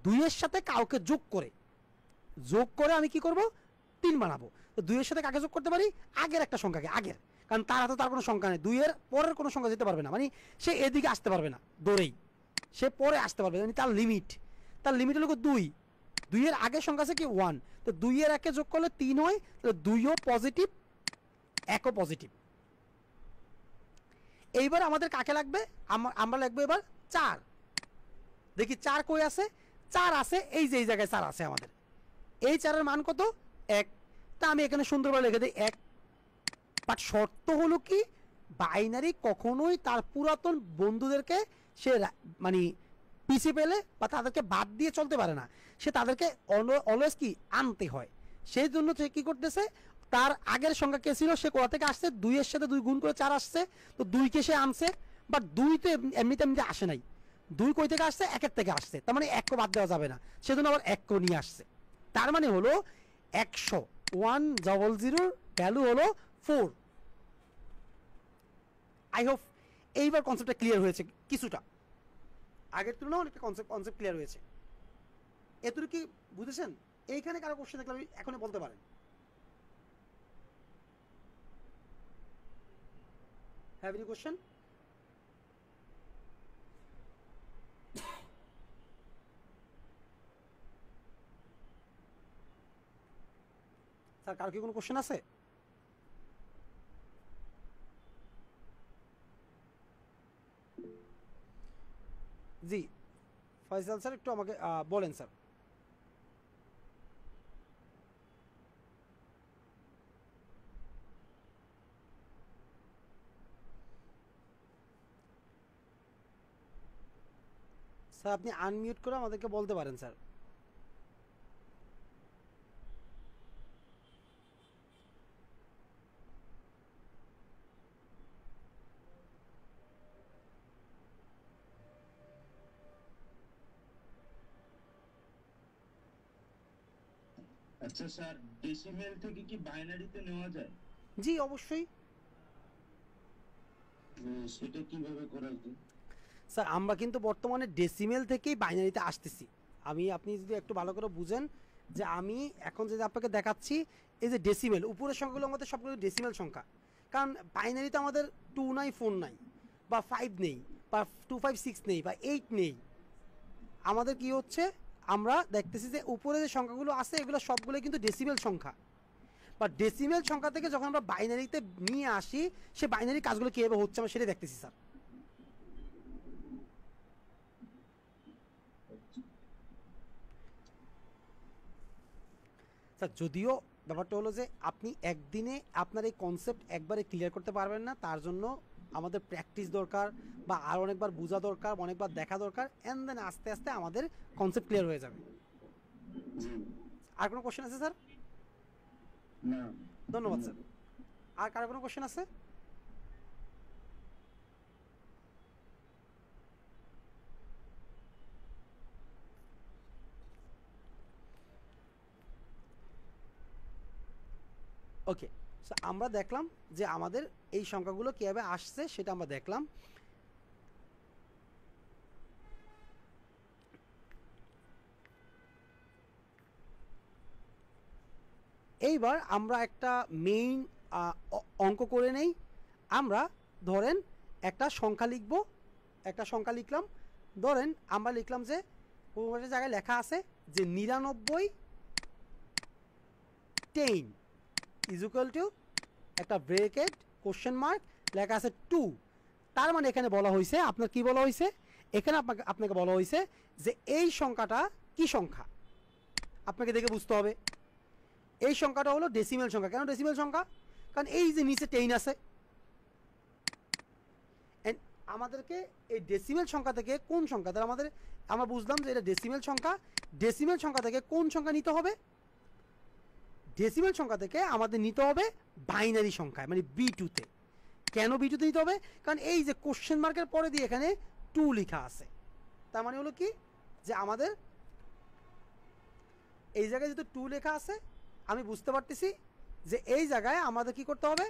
2 এর সাথে কাউকে যোগ করে আমি কি করব, 3 বানাবো। তো 2 এর সাথে কাকে যোগ করতে পারি, আগের একটা সংখ্যাকে, আগের, কারণ তার হাতে তার কোনো সংখ্যা নেই, 2 এর পরের কোনো সংখ্যা যেতে পারবে না, মানে সে এদিকে আসতে পারবে না দৌড়েই, সে পরে আসতে পারবে, মানে তার লিমিট হলো 2 এর আগের সংখ্যা আছে কি 1, তো 2 এর 1-এ যোগ করলে 3 হয়, তো 2ও পজিটিভ 1ও পজিটিভ। এইবার আমাদের কাকে লাগবে, আমরা লাগবে এবার 4, দেখি 4 কই আছে, 4 আছে এই যে এই জায়গায় 4 আছে আমাদের, এই 4-এর মান কত, 1, তা আমি এখানে সুন্দরভাবে লিখে দিই 1, বাট শর্ত হলো কি বাইনারি কখনোই তার পুরাতন বন্ধুদেরকে সে মানে পিছিয়ে পেলে বা তাদেরকে বাদ দিয়ে চলতে পারে না, সে তাদেরকে অলওয়েজ কি আনতে হয়, সেই জন্য সে কি করতেছে, তার আগের সংখ্যা কে ছিল সে কোথা থেকে আসছে, 2 এর সাথে 2 গুণ করে 4 আসছে, তো 2কে সে আনছে, বাট 2 তো এমনিতে আসে নাই, 2 কই থেকে আসছে, 1-এর থেকে আসছে, তার মানে 1 বাদ দেওয়া যাবে না, সেজন্য আবার 1 নিয়ে আসছে, তার মানে হলো 100 100 ভ্যালু হলো 4। আই হোপ এইবার কনসেপ্টটা ক্লিয়ার হয়েছে কিছুটা, আগের তুলনায় অনেকটা কনসেপ্ট ক্লিয়ার হয়েছে, এতটুকু কি বুঝেছেন? এইখানে কারো কোশ্চেন দেখলে এখনই বলতে পারেন। Have any question? স্যার কারো কি কোনো কোশ্চেন আছে? জি ফয়সাল স্যার একটু আমাকে বলেন স্যার। স্যার আপনি আনমিউট করে আমাদেরকে বলতে পারেন স্যার। আচ্ছা স্যার, ডেসিমেল থেকে কি বাইনারিতে নেওয়া যায়? জি অবশ্যই সেটা কিভাবে করা যায়? স্যার আমরা কিন্তু বর্তমানে ডেসিমেল থেকেই বাইনারিতে আসতেছি। আপনি যদি একটু ভালো করে বুঝেন যে আমি এখন যদি আপনাকে দেখাচ্ছি, এই যে ডেসিমেল উপরের সংখ্যাগুলো আমাদের সবগুলো ডেসিমেল সংখ্যা, কারণ বাইনারিতে আমাদের 2 নাই, 4 নাই, বা 5 নেই, বা 2 5 6 নেই, বা 8 নেই। আমাদের কি হচ্ছে, আমরা দেখতেছি যে উপরে যে সংখ্যাগুলো আছে এগুলো সবগুলো কিন্তু ডেসিমেল সংখ্যা, বা ডেসিমেল সংখ্যা থেকে যখন আমরা বাইনারিতে নিয়ে আসি, সে বাইনারি কাজগুলো কীভাবে হচ্ছে আমরা সেটা দেখতেছি স্যার। স্যার যদিও ব্যাপারটা হলো যে আপনি একদিনে আপনার এই কনসেপ্ট একবারে ক্লিয়ার করতে পারবেন না, তার জন্য আমাদের প্র্যাকটিস দরকার, বা আর অনেকবার বোঝা দরকার, অনেকবার দেখা দরকার, অ্যান্ড দেন আস্তে আস্তে আমাদের কনসেপ্ট ক্লিয়ার হয়ে যাবে। আর কোনো কোশ্চেন আছে স্যার? না, ধন্যবাদ স্যার। আর কারো কোনো কোশ্চেন আছে? ওকে সো আমরা দেখলাম যে আমাদের এই সংখ্যাগুলো কীভাবে আসছে সেটা আমরা দেখলাম। এইবার আমরা একটা মেইন অঙ্ক করে নেই। আমরা ধরেন একটা সংখ্যা লিখব, একটা সংখ্যা লিখলাম। ধরেন আমরা লিখলাম যে কোনো একটা জায়গায় লেখা আছে যে 99 ইজ ইকুয়াল টু একটা ব্রেকেট কোশ্চেন মার্ক লেখা আছে 2। তার মানে এখানে বলা হয়েছে, আপনার কি বলা হয়েছে, এখানে আপনাকে বলা হয়েছে যে এই সংখ্যাটা কি সংখ্যা আপনাকে দেখে বুঝতে হবে। এই সংখ্যাটা হলো ডেসিমেল সংখ্যা। কেন ডেসিমেল সংখ্যা? কারণ এই যে নিচে 10 আছে, আমাদেরকে এই ডেসিমেল সংখ্যা থেকে কোন সংখ্যা, তাহলে আমরা বুঝলাম যে এটা ডেসিমেল সংখ্যা। ডেসিমেল সংখ্যা থেকে কোন সংখ্যা নিতে হবে? ডেসিমেল সংখ্যা থেকে আমাদের নিতে হবে বাইনারি সংখ্যায়, মানে B2-তে। কেন B2-তে নিতে হবে? কারণ এই যে কোশ্চেন মার্কের পরে দিয়ে এখানে 2 লেখা আছে, তার মানে হলো কি যে আমাদের এই জায়গায় যেহেতু 2 লেখা আছে, আমি বুঝতে পারতেছি যে এই জায়গায় আমাদের কি করতে হবে,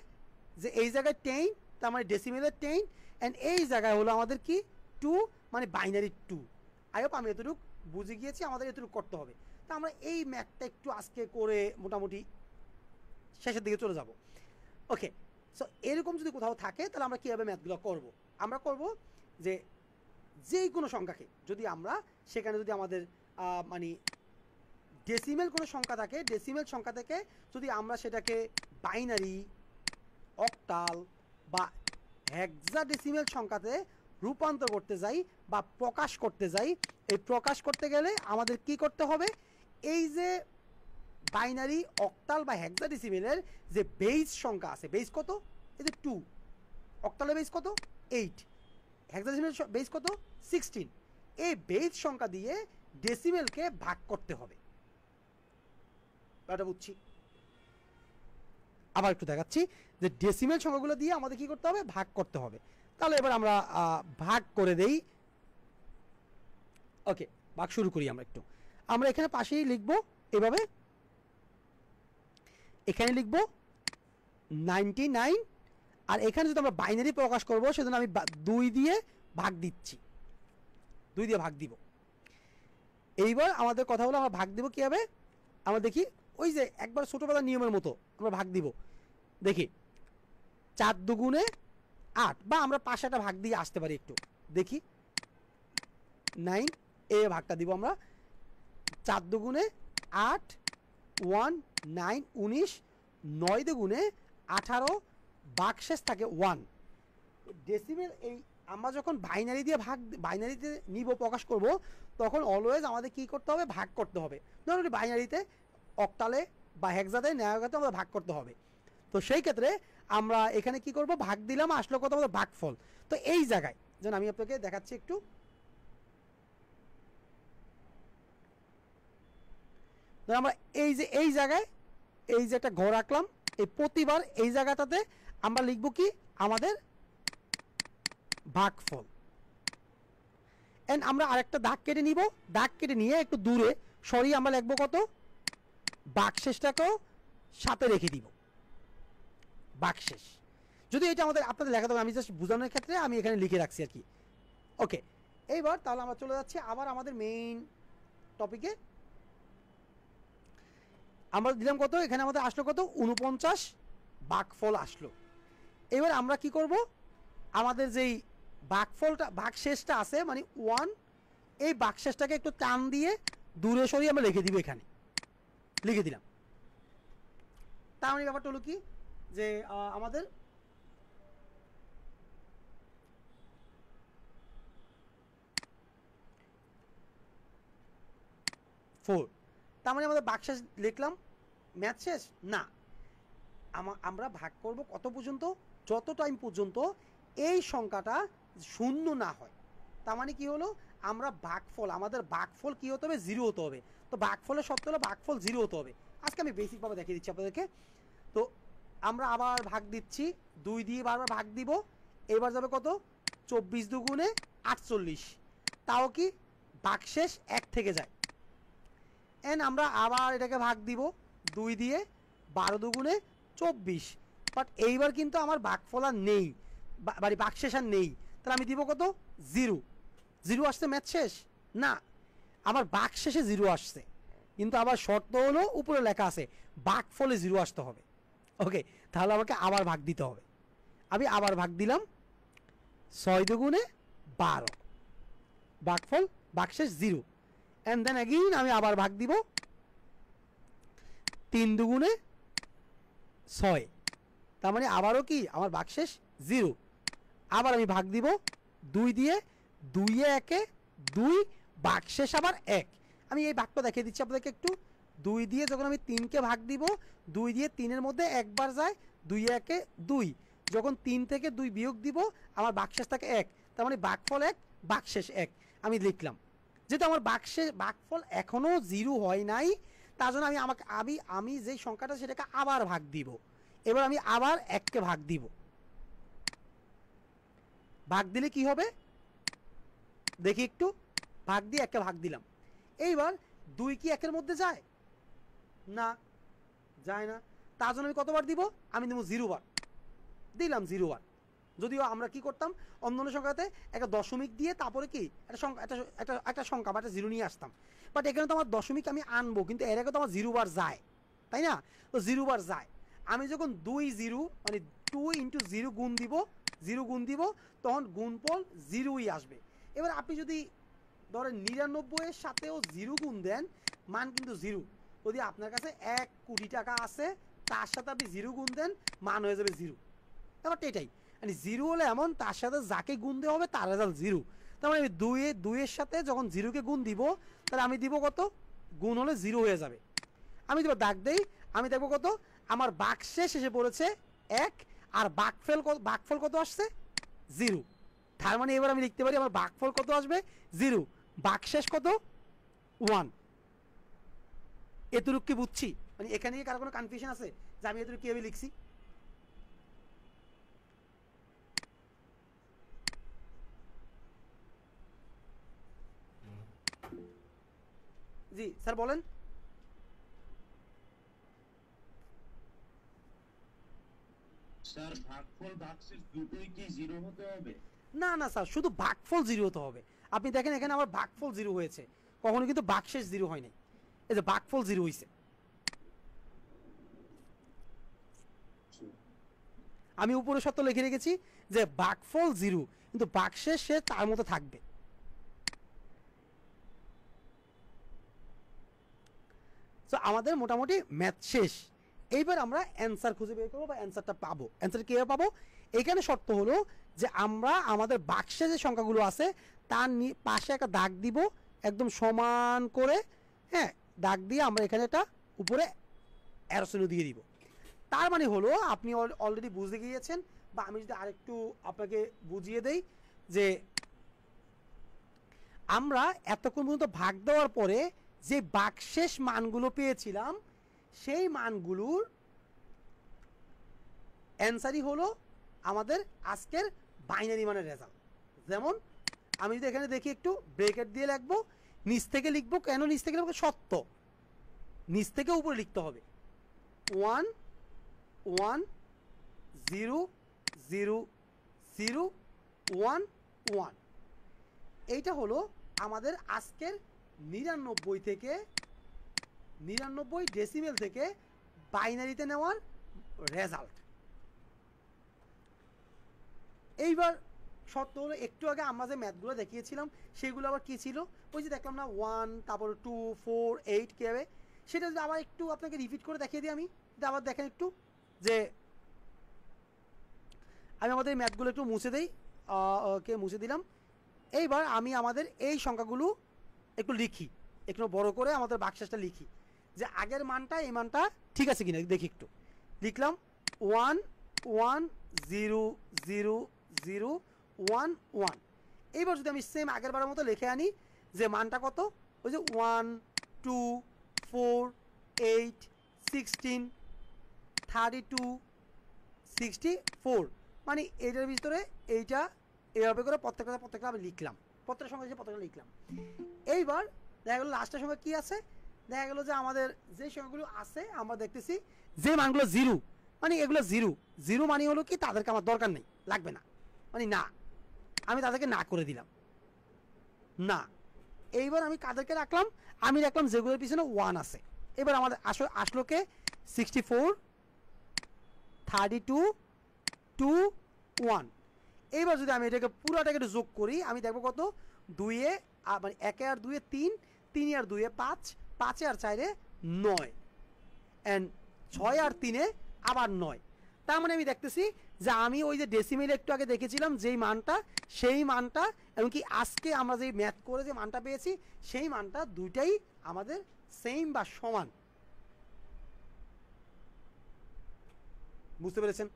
যে এই জায়গায় 10, তার মানে ডেসিমেলের 10, অ্যান্ড এই জায়গায় হলো আমাদের কি 2, মানে বাইনারি 2। আই হোপ আমি এতটুকু বুঝে গিয়েছি, আমাদের এতটুকু করতে হবে। তা আমরা এই ম্যাথটা একটু আজকে করে মোটামুটি শেষের দিকে চলে যাব। ওকে, সো এরকম যদি কোথাও থাকে তাহলে আমরা কীভাবে ম্যাথগুলো করব? আমরা করব যে যেই কোনো সংখ্যাকে যদি আমরা সেখানে যদি আমাদের মানে ডেসিমেল কোনো সংখ্যা থাকে, ডেসিমেল সংখ্যা থেকে যদি আমরা সেটাকে বাইনারি, অক্টাল বা হেক্সাডেসিমেল সংখ্যাতে রূপান্তর করতে যাই বা প্রকাশ করতে যাই, এই প্রকাশ করতে গেলে আমাদের কি করতে হবে, এই যে বাইনারি, অক্টাল বা হেক্সাডেসিমেলের যে বেস সংখ্যা আছে, বেস কত? এই যে 2, অক্টালের বেস কত? 8, হেক্সাডেসিমেলের বেস কত? 16। এই বেস সংখ্যা দিয়ে ডেসিমেলকে ভাগ করতে হবে। এটা বুঝছি। আবার একটু দেখাচ্ছি যে ডেসিমেল সংখ্যাগুলো দিয়ে আমাদের কি করতে হবে, ভাগ করতে হবে। তাহলে এবার আমরা ভাগ করে দেই। ওকে, ভাগ শুরু করি আমরা একটু। আমরা এখানে পাশেই লিখব এভাবে, এখানে লিখব 99, আর এখানে যদি আমরা বাইনারি প্রকাশ করব সেজন্য আমি 2 দিয়ে ভাগ দিচ্ছি, 2 দিয়ে ভাগ দিব। এইবার আমাদের কথা হলো আমরা ভাগ দিব কীভাবে, আমরা দেখি ওই যে একবার ছোটোবেলার নিয়মের মতো আমরা ভাগ দিব। দেখি 4 দুগুণে 8, বা আমরা পাশাটা ভাগ দিয়ে আসতে পারি একটু, দেখি 9, এ ভাগটা দিব আমরা। 4 দুগুণে 8, 1, 9, 19, 9 দুগুণে 18, ভাগশেষ থাকে 1। ডেসিমেল এই আমরা যখন বাইনারি দিয়ে বাইনারিতে নিব, প্রকাশ করব, তখন অলওয়েজ আমাদের কি করতে হবে, ভাগ করতে হবে। ধরুন বাইনারিতে, অক্টালে বা হেক্সাতে, ন্যায়গাতে আমাদের ভাগ করতে হবে। তো সেই ক্ষেত্রে আমরা এখানে কি করব, ভাগ দিলাম, আসলো কত আমাদের ভাগফল। তো এই জায়গায় যেন আমি আপনাকে দেখাচ্ছি একটু, আমরা এই যে এই জায়গায় এই যে একটা ঘর আঁকলাম, এই প্রতিবার এই জায়গাটাতে আমরা লিখব কি, আমাদের ভাগফল। এন্ড আমরা আরেকটা দাগ কেটে নিব, দাগ কেটে নিয়ে একটু দূরে সরিয়ে আমরা লিখব কত, ভাগশেষটাকেও সাথে রেখে দিব, ভাগশেষ। যদি এটা আমাদের আপনাদের লেখাতে হবে, আমি জাস্ট বোঝানোর ক্ষেত্রে আমি এখানে লিখে রাখছি আর কি। ওকে, এইবার তাহলে আমরা চলে যাচ্ছি আবার আমাদের মেইন টপিকে। আমরা দিলাম কত, এখানে আমাদের আসলো কত, 49 ভাগফল আসলো। এবার আমরা কি করব, আমাদের যেই ভাগফলটা, ভাগশেষটা আছে মানে 1, এই ভাগশেষটাকে একটু টান দিয়ে দূরে সরিয়ে আমরা লিখে দিব, এখানে লিখে দিলাম। তার মানে ব্যাপারটা হলো কি যে আমাদের তার মানে আমাদের ভাগশেষ লিখলাম, ম্যাথ শেষ না। আমরা ভাগ করব কত পর্যন্ত, যত টাইম পর্যন্ত এই সংখ্যাটা শূন্য না হয়। তার মানে কি হলো, আমরা ভাগফল, আমাদের ভাগফল কি হতে হবে, 0 হতে হবে। তো ভাগফলের শর্ত হলো ভাগফল 0 হতে হবে। আজকে আমি বেসিকভাবে দেখিয়ে দিচ্ছি আপনাদেরকে। তো আমরা আবার ভাগ দিচ্ছি, 2 দিয়ে বারবার ভাগ দিব। এবার যাবে কত, 24 দুগুণে 48, তাও কি ভাগশেষ 1 থেকে যায়। এন্ড আমরা আবার এটাকে ভাগ দিব 2 দিয়ে, 12 দুগুণে 24, বাট এইবার কিন্তু আমার ভাগফল আর নেই, মানে ভাগশেষ আর নেই, তাহলে আমি দিব কত? 0। 0 আসছে ম্যাথ শেষ? না, আমার ভাগশেষে 0 আসছে, কিন্তু আবার শর্ত হলো উপরে লেখা আছে ভাগফলে 0 আসতে হবে। ওকে, তাহলে আমাকে আবার ভাগ দিতে হবে। আমি আবার ভাগ দিলাম, 6 দুগুণে 12, ভাগফল ভাগশেষ 0, অ্যান্ড দেন অ্যাগেইন আমি আবার ভাগ দিব 3 দুগুণে 6, তার মানে আবারও কি আমার ভাগশেষ 0। আবার আমি ভাগ দিব 2 দিয়ে, 2 এ 1 এ 2, ভাগশেষ আবার 1। আমি এই ভাগটা দেখিয়ে দিচ্ছি আপনাদেরকে একটু। 2 দিয়ে যখন আমি 3কে ভাগ দিব, 2 দিয়ে 3-এর মধ্যে একবার যায়, 2 এ 1 এ 2, যখন 3 থেকে 2 বিয়োগ দিব আমার ভাগশেষ থাকে 1, তার মানে ভাগফল 1, ভাগশেষ 1 আমি লিখলাম। যেহেতু আমার ভাগফল এখনও 0 হয় নাই, তার জন্য আমি যেই সংখ্যাটা সেটাকে আবার ভাগ দিব। এবার আমি আবার 1কে ভাগ দিব, ভাগ দিলে কি হবে দেখি একটু। ভাগ দিয়ে 1কে ভাগ দিলাম। এইবার 2 কি 1-এর মধ্যে যায়? না, যায় না। তার জন্য আমি কতবার দিব? আমি দেবো 0 বার, দিলাম 0 বার। যদিও আমরা কি করতাম অন্য সংখ্যাতে একটা দশমিক দিয়ে তারপরে কি একটা সংখ্যা বা একটা 0 নিয়ে আসতাম, বাট এখানে তো আমার দশমিক আমি আনবো, কিন্তু এর আগে তো আমার 0 বার যায়, তাই না? তো 0 বার যায়। আমি যখন 2 মানে 2 ইন্টু 0 গুণ দিব, 0 গুণ দিব, তখন গুণফল 0ই আসবে। এবার আপনি যদি ধরেন 99-এর সাথেও 0 গুণ দেন, মান কিন্তু 0। যদি আপনার কাছে 1 কোটি টাকা আছে, তার সাথে আপনি 0 গুণ দেন, মান হয়ে যাবে 0। ব্যাপারটা এটাই, মানে 0 হলে এমন তার সাথে যাকে গুণ দেওয়া হবে তার রেজাল্ট 0। তার মানে 2-এর সাথে যখন 0কে গুণ দিব, তাহলে আমি দিব কত? গুণ হলে 0 হয়ে যাবে। আমি দিব দাগ দেই, আমি দেখবো কত আমার ভাগশেষ এসে পড়েছে 1, আর ভাগফল কত আসছে? 0। তার মানে এবার আমি লিখতে পারি আমার ভাগফল কত আসবে? 0, ভাগশেষ কত? 1। এতটুকু কি বুঝছি? মানে এখানে কি কারো কোনো কনফিউশন আছে যে আমি এতটুকু কিভাবে লিখছি? জি স্যার বলেন। স্যার ভাগফল ভাগশেষ দুটোই কি 0 হতে হবে? না না স্যার, শুধু ভাগফল 0 হতে হবে। আপনি দেখেন এখানে আমার ভাগফল 0 হয়েছে, কখনো কিন্তু ভাগশেষ 0 হয় নাই। এই যে ভাগফল 0 হয়েছে, আমি উপরে সত্য লিখে রেখেছি যে ভাগফল 0, কিন্তু ভাগশেষ সে তার মতো থাকবে। তো আমাদের মোটামুটি ম্যাথ শেষ। এইবার আমরা অ্যান্সার খুঁজে বের করবো বা অ্যান্সারটা পাবো। অ্যান্সার কীভাবে পাবো? এখানে শর্ত হলো যে আমরা আমাদের বাক্সে যে সংখ্যাগুলো আছে তার পাশে একটা দাগ দিব একদম সমান করে, হ্যাঁ, দাগ দিয়ে আমরা এখানে একটা উপরে অ্যারো দিয়ে দিব। তার মানে হলো আপনি অলরেডি বুঝে গিয়েছেন, বা আমি যদি আরেকটু আপনাকে বুঝিয়ে দেই যে আমরা এতক্ষণ পর্যন্ত ভাগ দেওয়ার পরে যে ভাগশেষ মানগুলো পেয়েছিলাম সেই মানগুলোর অ্যান্সারই হলো আমাদের আজকের বাইনারি মানের রেজাল্ট। যেমন আমি যদি এখানে দেখি একটু ব্রেকেট দিয়ে লিখবো, নিচ থেকে লিখবো। কেন নিচ থেকে লিখবো? সত্য, নিচ থেকে উপরে লিখতে হবে। 1 1 0 0 0 1 1। এইটা হলো আমাদের আজকের 99 ডেসিমেল থেকে বাইনারিতে নেওয়ার রেজাল্ট। এইবার শর্ত হলো একটু আগে আমরা যে ম্যাথগুলো দেখিয়েছিলাম সেগুলো আবার কী ছিল? ওই যে দেখলাম না 1, তারপর 2, 4, 8 কীভাবে, সেটা যদি আবার একটু আপনাকে রিপিট করে দেখিয়ে দিই। আমি এটা আবার দেখেন একটু, যে আমি আমাদের ম্যাথগুলো একটু মুছে দিই। ওকে, মুছে দিলাম। এইবার আমি আমাদের এই সংখ্যাগুলো একটু লিখি, একটু বড় করে আমাদের বাক্সটা লিখি, যে আগের মানটা এই মানটা ঠিক আছে কিনা দেখি। একটু লিখলাম 1 1 0 0 0 1 1। এইবার যদি আমি সেম আগের বারের মতো লিখে আনি যে মানটা কত, ওই যে 1 2 4 8 16 32 64, মানে এইটার ভিতরে এইটা এইভাবে করে প্রত্যেকটা আমি লিখলাম, প্রত্যেকটা সংখ্যা হিসেবে প্রত্যেকটা লিখলাম। এইবার দেখা গেলো লাস্টের সংখ্যা কি আছে, দেখা গেলো যে আমাদের যে সংখ্যাগুলো আছে আমরা দেখতেছি যে মানগুলো 0 মানে এগুলো জিরো জিরো মানে হলো কি তাদেরকে আমার দরকার নেই, লাগবে না, মানে না, আমি তাদেরকে না করে দিলাম না। এইবার আমি কাদেরকে রাখলাম, আমি রাখলাম যেগুলোর পিছনে 1 আছে। এবার আমাদের আসলো কে 64 32 2 1। এইবার যদি আমি এটাকে পুরোটাকে একটু যোগ করি, আমি দেখবো কত, 2 মানে 1 আর 2 3, 3 আর 2 5, 5 আর 4 9, অ্যান্ড 6 আর 3 আবার 9। তার মানে আমি দেখতেছি যে আমি ওই যে ডেসিমেল একটু আগে দেখেছিলাম যেই মানটা, সেই মানটা এমনকি আজকে আমরা যেই ম্যাথ করে যে মানটা পেয়েছি সেই মানটা দুইটাই আমাদের সেম বা সমান। বুঝতে পেরেছেন?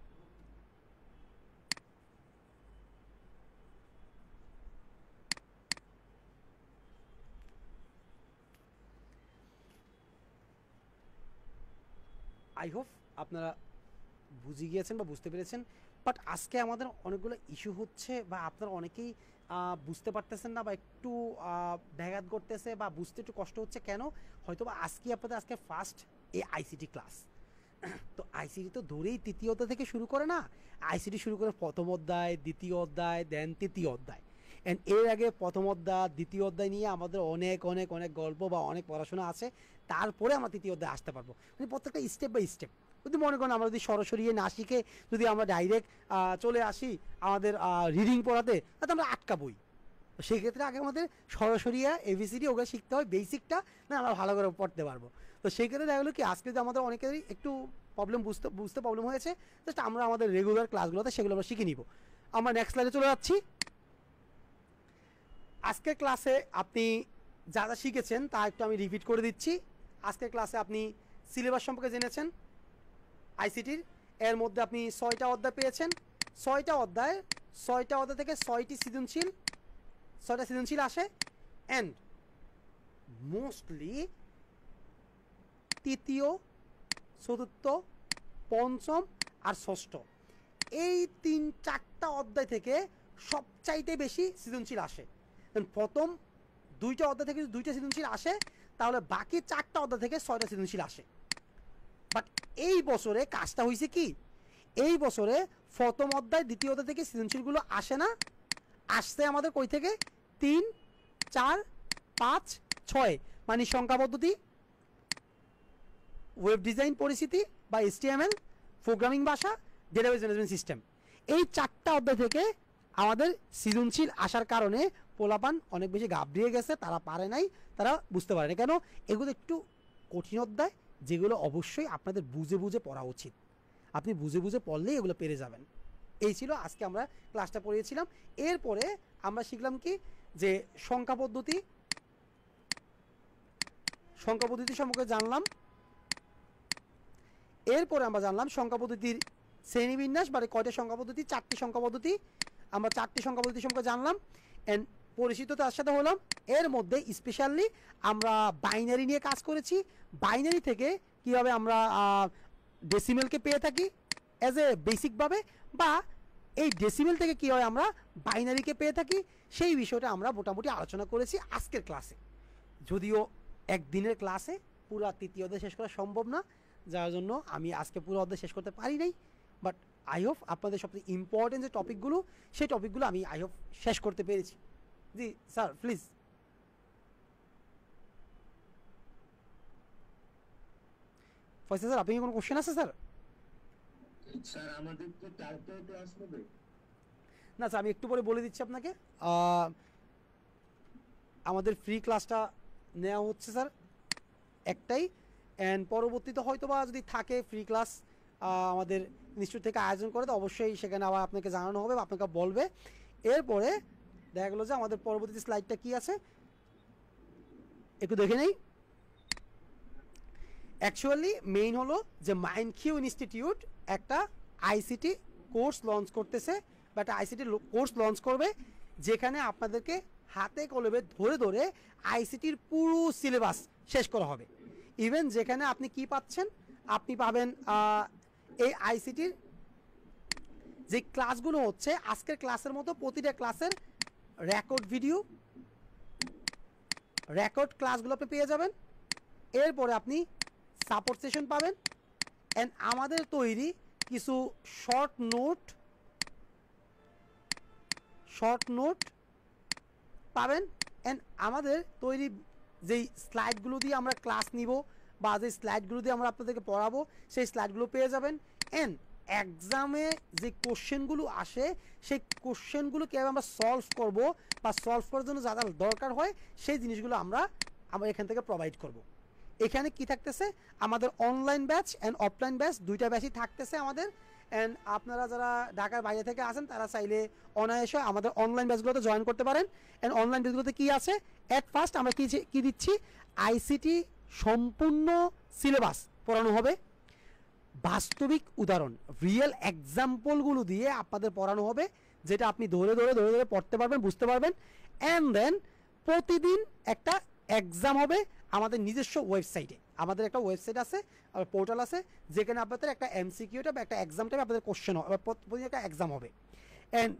আই হোপ আপনারা বুঝে গিয়েছেন বা বুঝতে পেরেছেন। বাট আজকে আমাদের অনেকগুলো ইস্যু হচ্ছে বা আপনারা অনেকেই বুঝতে পারতেছেন না বা একটু ব্যাঘাত করতেছে বা বুঝতে একটু কষ্ট হচ্ছে। কেন? হয়তো বা আজকে ফার্স্ট এই আইসিটি ক্লাস। তো আইসিটি তো ধরেই তৃতীয় অধ্যায় থেকে শুরু করে না, আইসিটি শুরু করে প্রথম অধ্যায়, দ্বিতীয় অধ্যায়, দেন তৃতীয় অধ্যায়। অ্যান্ড এর আগে প্রথম অধ্যায় দ্বিতীয় অধ্যায় নিয়ে আমাদের অনেক অনেক অনেক গল্প বা অনেক পড়াশোনা আছে, তারপরে আমরা তৃতীয় অধ্যায় আসতে পারবো। মানে প্রত্যেকটা স্টেপ বাই স্টেপ। যদি মনে করেন আমরা যদি সরাসরি না শিখে যদি আমরা ডাইরেক্ট চলে আসি আমাদের রিডিং পড়াতে, তাতে আমরা আটকাবই। সেক্ষেত্রে আগে আমাদের সরাসরি এবিসিডি ওগুলো শিখতে হয়, বেসিকটা, না আমরা ভালো করে পড়তে পারবো। তো সেই ক্ষেত্রে দেখা গেলো কি আজকে যে আমাদের অনেকেরই একটু প্রবলেম বুঝতে প্রবলেম হয়েছে, জাস্ট আমরা আমাদের রেগুলার ক্লাসগুলোতে সেগুলো আমরা শিখে নিব। আমরা নেক্সট স্লাইডে চলে যাচ্ছি। আজকের ক্লাসে আপনি যা যা শিখেছেন তা একটু আমি রিপিট করে দিচ্ছি। আজকের ক্লাসে আপনি সিলেবাস সম্পর্কে জেনেছেন আইসিটির। এর মধ্যে আপনি 6টা অধ্যায় পেয়েছেন। 6টা অধ্যায় থেকে 6টা সৃজনশীল আসে। অ্যান্ড মোস্টলি তৃতীয়, চতুর্থ, পঞ্চম আর ষষ্ঠ এই 3-4টা অধ্যায় থেকে সবচাইতে বেশি সৃজনশীল আসে। প্রথম 2টা অধ্যায় থেকে যদি 2টা সৃজনশীল আসে, তাহলে বাকি 4টা অধ্যায় থেকে 6টা সৃজনশীল আসে। বাট এই বছরে কাজটা হয়েছে কি, এই বছরে প্রথম অধ্যায় দ্বিতীয় অধ্যায় থেকে সৃজনশীলগুলো আসে না, আসছে আমাদের কই থেকে 3, 4, 5, 6 মানে সংখ্যা পদ্ধতি, ওয়েব ডিজাইন পরিস্থিতি বা HTML, প্রোগ্রামিং ভাষা, ডেটাবেস ম্যানেজমেন্ট সিস্টেম। এই 4টা অধ্যায় থেকে আমাদের সৃজনশীল আসার কারণে পোলাপান অনেক বেশি ঘাবড়িয়ে গেছে, তারা পারে নাই, তারা বুঝতে পারে না। কেন? এগুলো একটু কঠিন অধ্যায়, যেগুলো অবশ্যই আপনাদের বুঝে বুঝে পড়া উচিত। আপনি বুঝে বুঝে পড়লেই এগুলো পেরে যাবেন। এই ছিল আজকে আমরা ক্লাসটা পড়িয়েছিলাম। এরপরে আমরা শিখলাম কি যে সংখ্যা পদ্ধতি সম্পর্কে জানলাম। এরপরে আমরা জানলাম সংখ্যা পদ্ধতির শ্রেণীবিন্যাস, মানে কয়টা সংখ্যা পদ্ধতি, 4টি সংখ্যা পদ্ধতি। আমরা 4টি সংখ্যা পদ্ধতি সম্পর্কে জানলাম অ্যান্ড পরিচিত তার সাথে হলাম। এর মধ্যে স্পেশালি আমরা বাইনারি নিয়ে কাজ করেছি। বাইনারি থেকে কীভাবে আমরা ডেসিমেলকে পেয়ে থাকি অ্যাজ এ বেসিকভাবে, বা এই ডেসিমেল থেকে কীভাবে আমরা বাইনারিকে পেয়ে থাকি, সেই বিষয়টা আমরা মোটামুটি আলোচনা করেছি আজকের ক্লাসে। যদিও একদিনের ক্লাসে পুরো তৃতীয় অধ্যায় শেষ করা সম্ভব না, যার জন্য আমি আজকে পুরো অধ্যায় শেষ করতে পারি নাই। বাট আই হোপ আপনাদের সবচেয়ে ইম্পর্টেন্ট যে টপিকগুলো, সেই টপিকগুলো আমি আই হোপ শেষ করতে পেরেছি। জি স্যার, প্লিজ। ফয়সাল স্যার, আপনি কি কোনো কোশ্চেন আছে স্যার? স্যার আমাদের কি টাইপের ক্লাস হবে? না স্যার, আমি একটু পরে বলে দিচ্ছি আপনাকে। আমাদের ফ্রি ক্লাসটা নেওয়া হচ্ছে স্যার একটাই, অ্যান্ড পরবর্তীতে হয়তো বা যদি থাকে ফ্রি ক্লাস আমাদের ইনস্টিটিউট থেকে আয়োজন করে, তো অবশ্যই সেখানে আবার আপনাকে জানানো হবে বা আপনাকে বলবে। এরপরে দেখা গেলো যে আমাদের পরবর্তী স্লাইডটা কি আছে একটু দেখে নেই। অ্যাকচুয়ালি মেইন হলো যে মাইন্ডকিউ ইনস্টিটিউট একটা আইসিটি কোর্স লঞ্চ করতেছে, বা একটা আইসিটি কোর্স লঞ্চ করবে, যেখানে আপনাদেরকে হাতে কলমে ধরে ধরে আইসিটির পুরো সিলেবাস শেষ করা হবে। ইভেন যেখানে আপনি কি পাচ্ছেন, আপনি পাবেন এই আইসিটির যে ক্লাসগুলো হচ্ছে আজকের ক্লাসের মতো প্রতিটা ক্লাসের রেকর্ড ভিডিও, রেকর্ড ক্লাসগুলো আপনি পেয়ে যাবেন। এরপরে আপনি সাপোর্ট সেশন পাবেন, অ্যান্ড আমাদের তৈরি কিছু শর্ট নোট পাবেন। অ্যান্ড আমাদের তৈরি যেই স্লাইডগুলো দিয়ে আমরা ক্লাস নিব বা যে স্লাইডগুলো দিয়ে আমরা আপনাদেরকে পড়াবো সেই স্লাইডগুলো পেয়ে যাবেন। অ্যান্ড এক্সামে যে কোশ্চেনগুলো আসে সেই কোশ্চেনগুলো কীভাবে আমরা সলভ করব বা সলভ করার জন্য যা যা দরকার হয় সেই জিনিসগুলো আমরা এখান থেকে প্রোভাইড করব। এখানে কি থাকতেছে, আমাদের online batch and offline batch দুইটা ব্যাচই থাকতেছে আমাদের। অ্যান্ড আপনারা যারা ঢাকার বাইরে থেকে আসেন তারা চাইলে অনায়াসে আমাদের অনলাইন ব্যাচগুলোতে জয়েন করতে পারেন। অ্যান্ড অনলাইন ব্যাচগুলোতে কী আছে, অ্যাট ফার্স্ট আমরা কী দিচ্ছি, আইসিটি সম্পূর্ণ সিলেবাস পড়ানো হবে, বাস্তবিক উদাহরণ রিয়েল এক্সাম্পলগুলো দিয়ে আপনাদের পড়ানো হবে, যেটা আপনি ধরে ধরে পড়তে পারবেন, বুঝতে পারবেন। অ্যান্ড দেন প্রতিদিন একটা এক্সাম হবে আমাদের নিজস্ব ওয়েবসাইটে। আমাদের একটা ওয়েবসাইট আছে, পোর্টাল আছে, যেখানে আপনাদের একটা এমসিকিউটা বা একটা এক্সাম টাইপে আপনাদের কোশ্চেন হবে, প্রতিদিন একটা এক্সাম হবে। অ্যান্ড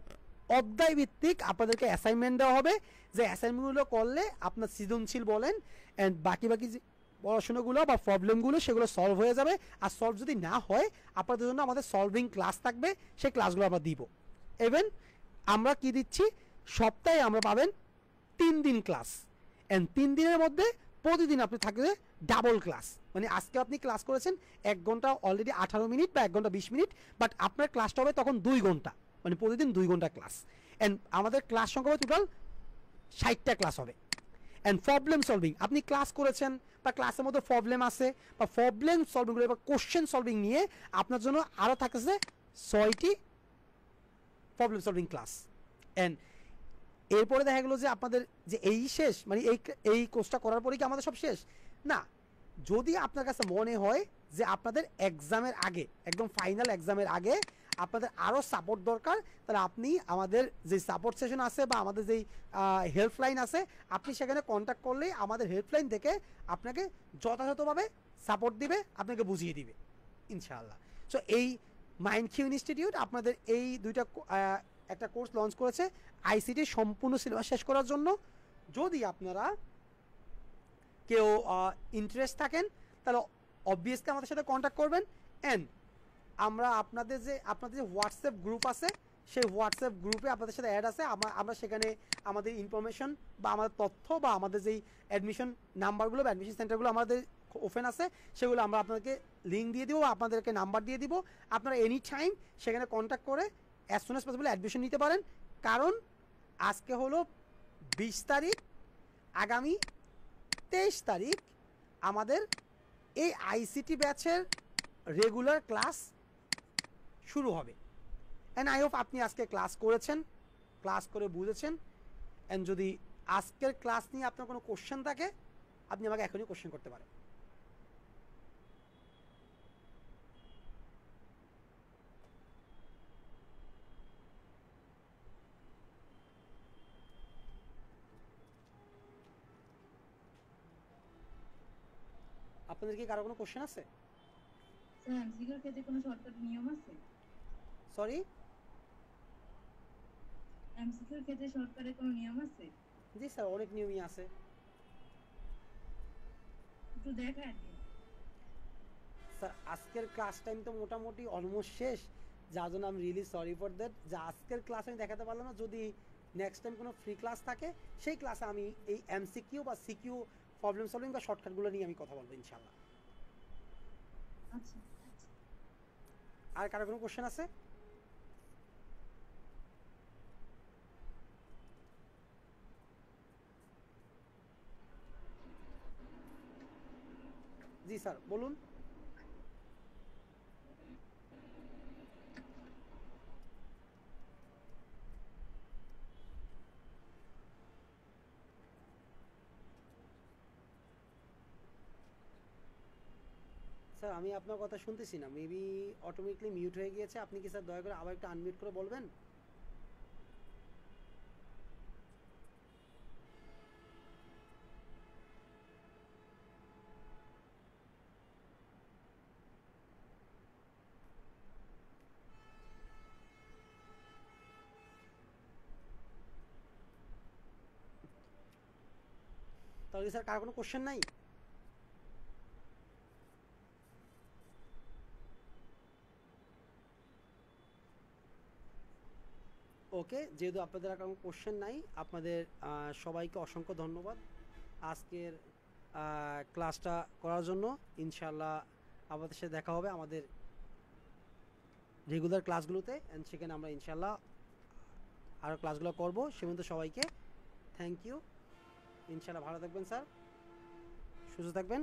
অধ্যায় ভিত্তিক আপনাদেরকে অ্যাসাইনমেন্ট দেওয়া হবে, যে অ্যাসাইনমেন্টগুলো করলে আপনার সৃজনশীল বলেন অ্যান্ড বাকি যে পড়াশোনাগুলো বা প্রবলেমগুলো সেগুলো সলভ হয়ে যাবে। আর সলভ যদি না হয় আপনাদের জন্য আমাদের সলভিং ক্লাস থাকবে, সেই ক্লাসগুলো আমরা দিব। ইভেন আমরা কি দিচ্ছি, সপ্তাহে আমরা পাবেন 3 দিন ক্লাস। অ্যান্ড 3 দিনের মধ্যে প্রতিদিন আপনি থাকবে ডাবল ক্লাস। মানে আজকে আপনি ক্লাস করেছেন 1 ঘন্টা অলরেডি 18 মিনিট বা 1 ঘন্টা 20 মিনিট, বাট আপনার ক্লাসটা হবে তখন 2 ঘন্টা, মানে প্রতিদিন 2 ঘন্টা ক্লাস। অ্যান্ড আমাদের ক্লাস সংখ্যা হবে টোটাল 60টা ক্লাস হবে। অ্যান্ড প্রবলেম সলভিং, আপনি ক্লাস করেছেন বা ক্লাসের মধ্যে প্রবলেম আছে বা প্রবলেম সলভিং বা কোশ্চেন সলভিং নিয়ে আপনার জন্য আরও থাকতেছে 6টি প্রবলেম সলভিং ক্লাস। অ্যান্ড এরপরে দেখা গেলো যে আপনাদের যে এই শেষ, মানে এই কোর্সটা করার পরে কি আমাদের সব শেষ না। যদি আপনার কাছে মনে হয় যে আপনাদের এক্সামের আগে, একদম ফাইনাল এক্সামের আগে আপনাদের আরও সাপোর্ট দরকার, তাহলে আপনি আমাদের যে সাপোর্ট সেশন আছে বা আমাদের যেই হেল্পলাইন আছে, আপনি সেখানে কন্ট্যাক্ট করলেই আমাদের হেল্পলাইন থেকে আপনাকে যথাযথভাবে সাপোর্ট দিবে, আপনাকে বুঝিয়ে দিবে ইনশাআল্লাহ। সো এই মাইন্ডকিউ ইনস্টিটিউট আপনাদের এই দুইটা একটা কোর্স লঞ্চ করেছে আইসিটি সম্পূর্ণ সিলেবাস শেষ করার জন্য। যদি আপনারা কেউ ইন্টারেস্ট থাকেন তাহলে অবভিয়াসলি আমাদের সাথে কন্ট্যাক্ট করবেন। অ্যান্ড আমরা আপনাদের যে হোয়াটসঅ্যাপ গ্রুপ আছে, সেই হোয়াটসঅ্যাপ গ্রুপে আপনাদের সাথে অ্যাড আছে। আমরা সেখানে আমাদের ইনফরমেশন বা আমাদের তথ্য বা আমাদের যেই অ্যাডমিশন নাম্বারগুলো বা অ্যাডমিশন সেন্টারগুলো আমাদের ওপেন আছে, সেগুলো আমরা আপনাদেরকে লিঙ্ক দিয়ে দিব বা আপনাদেরকে নাম্বার দিয়ে দিব। আপনারা এনি টাইম সেখানে কন্ট্যাক্ট করে as soon as possible admission নিতে পারেন। কারণ আজকে হলো 20 তারিখ, আগামী 23 তারিখ আমাদের এই আইসিটি ব্যাচের রেগুলার ক্লাস শুরু হবে। অ্যান্ড আই হোপ আপনি আজকে ক্লাস করেছেন, ক্লাস করে বুঝেছেন। অ্যান্ড যদি আজকের ক্লাস নিয়ে আপনার কোনো কোশ্চেন থাকে, আপনি আমাকে এখনই কোশ্চেন করতে পারেন। আপনাদের কি কারো কোনো কোশ্চেন আছে? স্যার এমসিকিউর ক্ষেত্রে কোনো শর্টকাট নিয়ম আছে? সরি, এমসিকিউর ক্ষেত্রে শর্টকাটের কোনো নিয়ম আছে? জি স্যার, অনেক নিয়মই আছে। একটু দেখায় দিন স্যার আজকের ক্লাস টাইম তো মোটামুটি অলমোস্ট শেষ, যার জন্য আমি রিয়েলি সরি ফর দ্যাট যে আজকের ক্লাস আমি দেখাতে পারলাম না। যদি নেক্সট টাইম কোনো ফ্রি ক্লাস থাকে সেই ক্লাসে আমি এই এমসিকিউ বা সিকিউ প্রবলেম সলভিং বা শর্টকাটগুলো নিয়ে আমি কথা বলবো ইনশাআল্লাহ। আচ্ছা। আর কারো কোনো কোশ্চেন আছে? জি স্যার বলুন। স্যার আমি আপনার কথা শুনতেছি না, মেবি অটোমেটিকলি মিউট হয়ে গিয়েছে। আপনি কি স্যার দয়া করে আবার একটু আনমিউট করে বলবেন? তাহলে স্যার কার কোনো কোশ্চেন নাই? ওকে, যেহেতু আপনাদের আর কোনো কোশ্চেন নাই, আপনাদের সবাইকে অসংখ্য ধন্যবাদ আজকের ক্লাসটা করার জন্য। ইনশাল্লাহ আমাদের সাথে দেখা হবে আমাদের রেগুলার ক্লাসগুলোতে, অ্যান্ড সেখানে আমরা ইনশাল্লাহ আরও ক্লাসগুলো করবো। সে পর্যন্ত সবাইকে থ্যাংক ইউ। ইনশাল্লাহ ভালো থাকবেন স্যার, সুস্থ থাকবেন।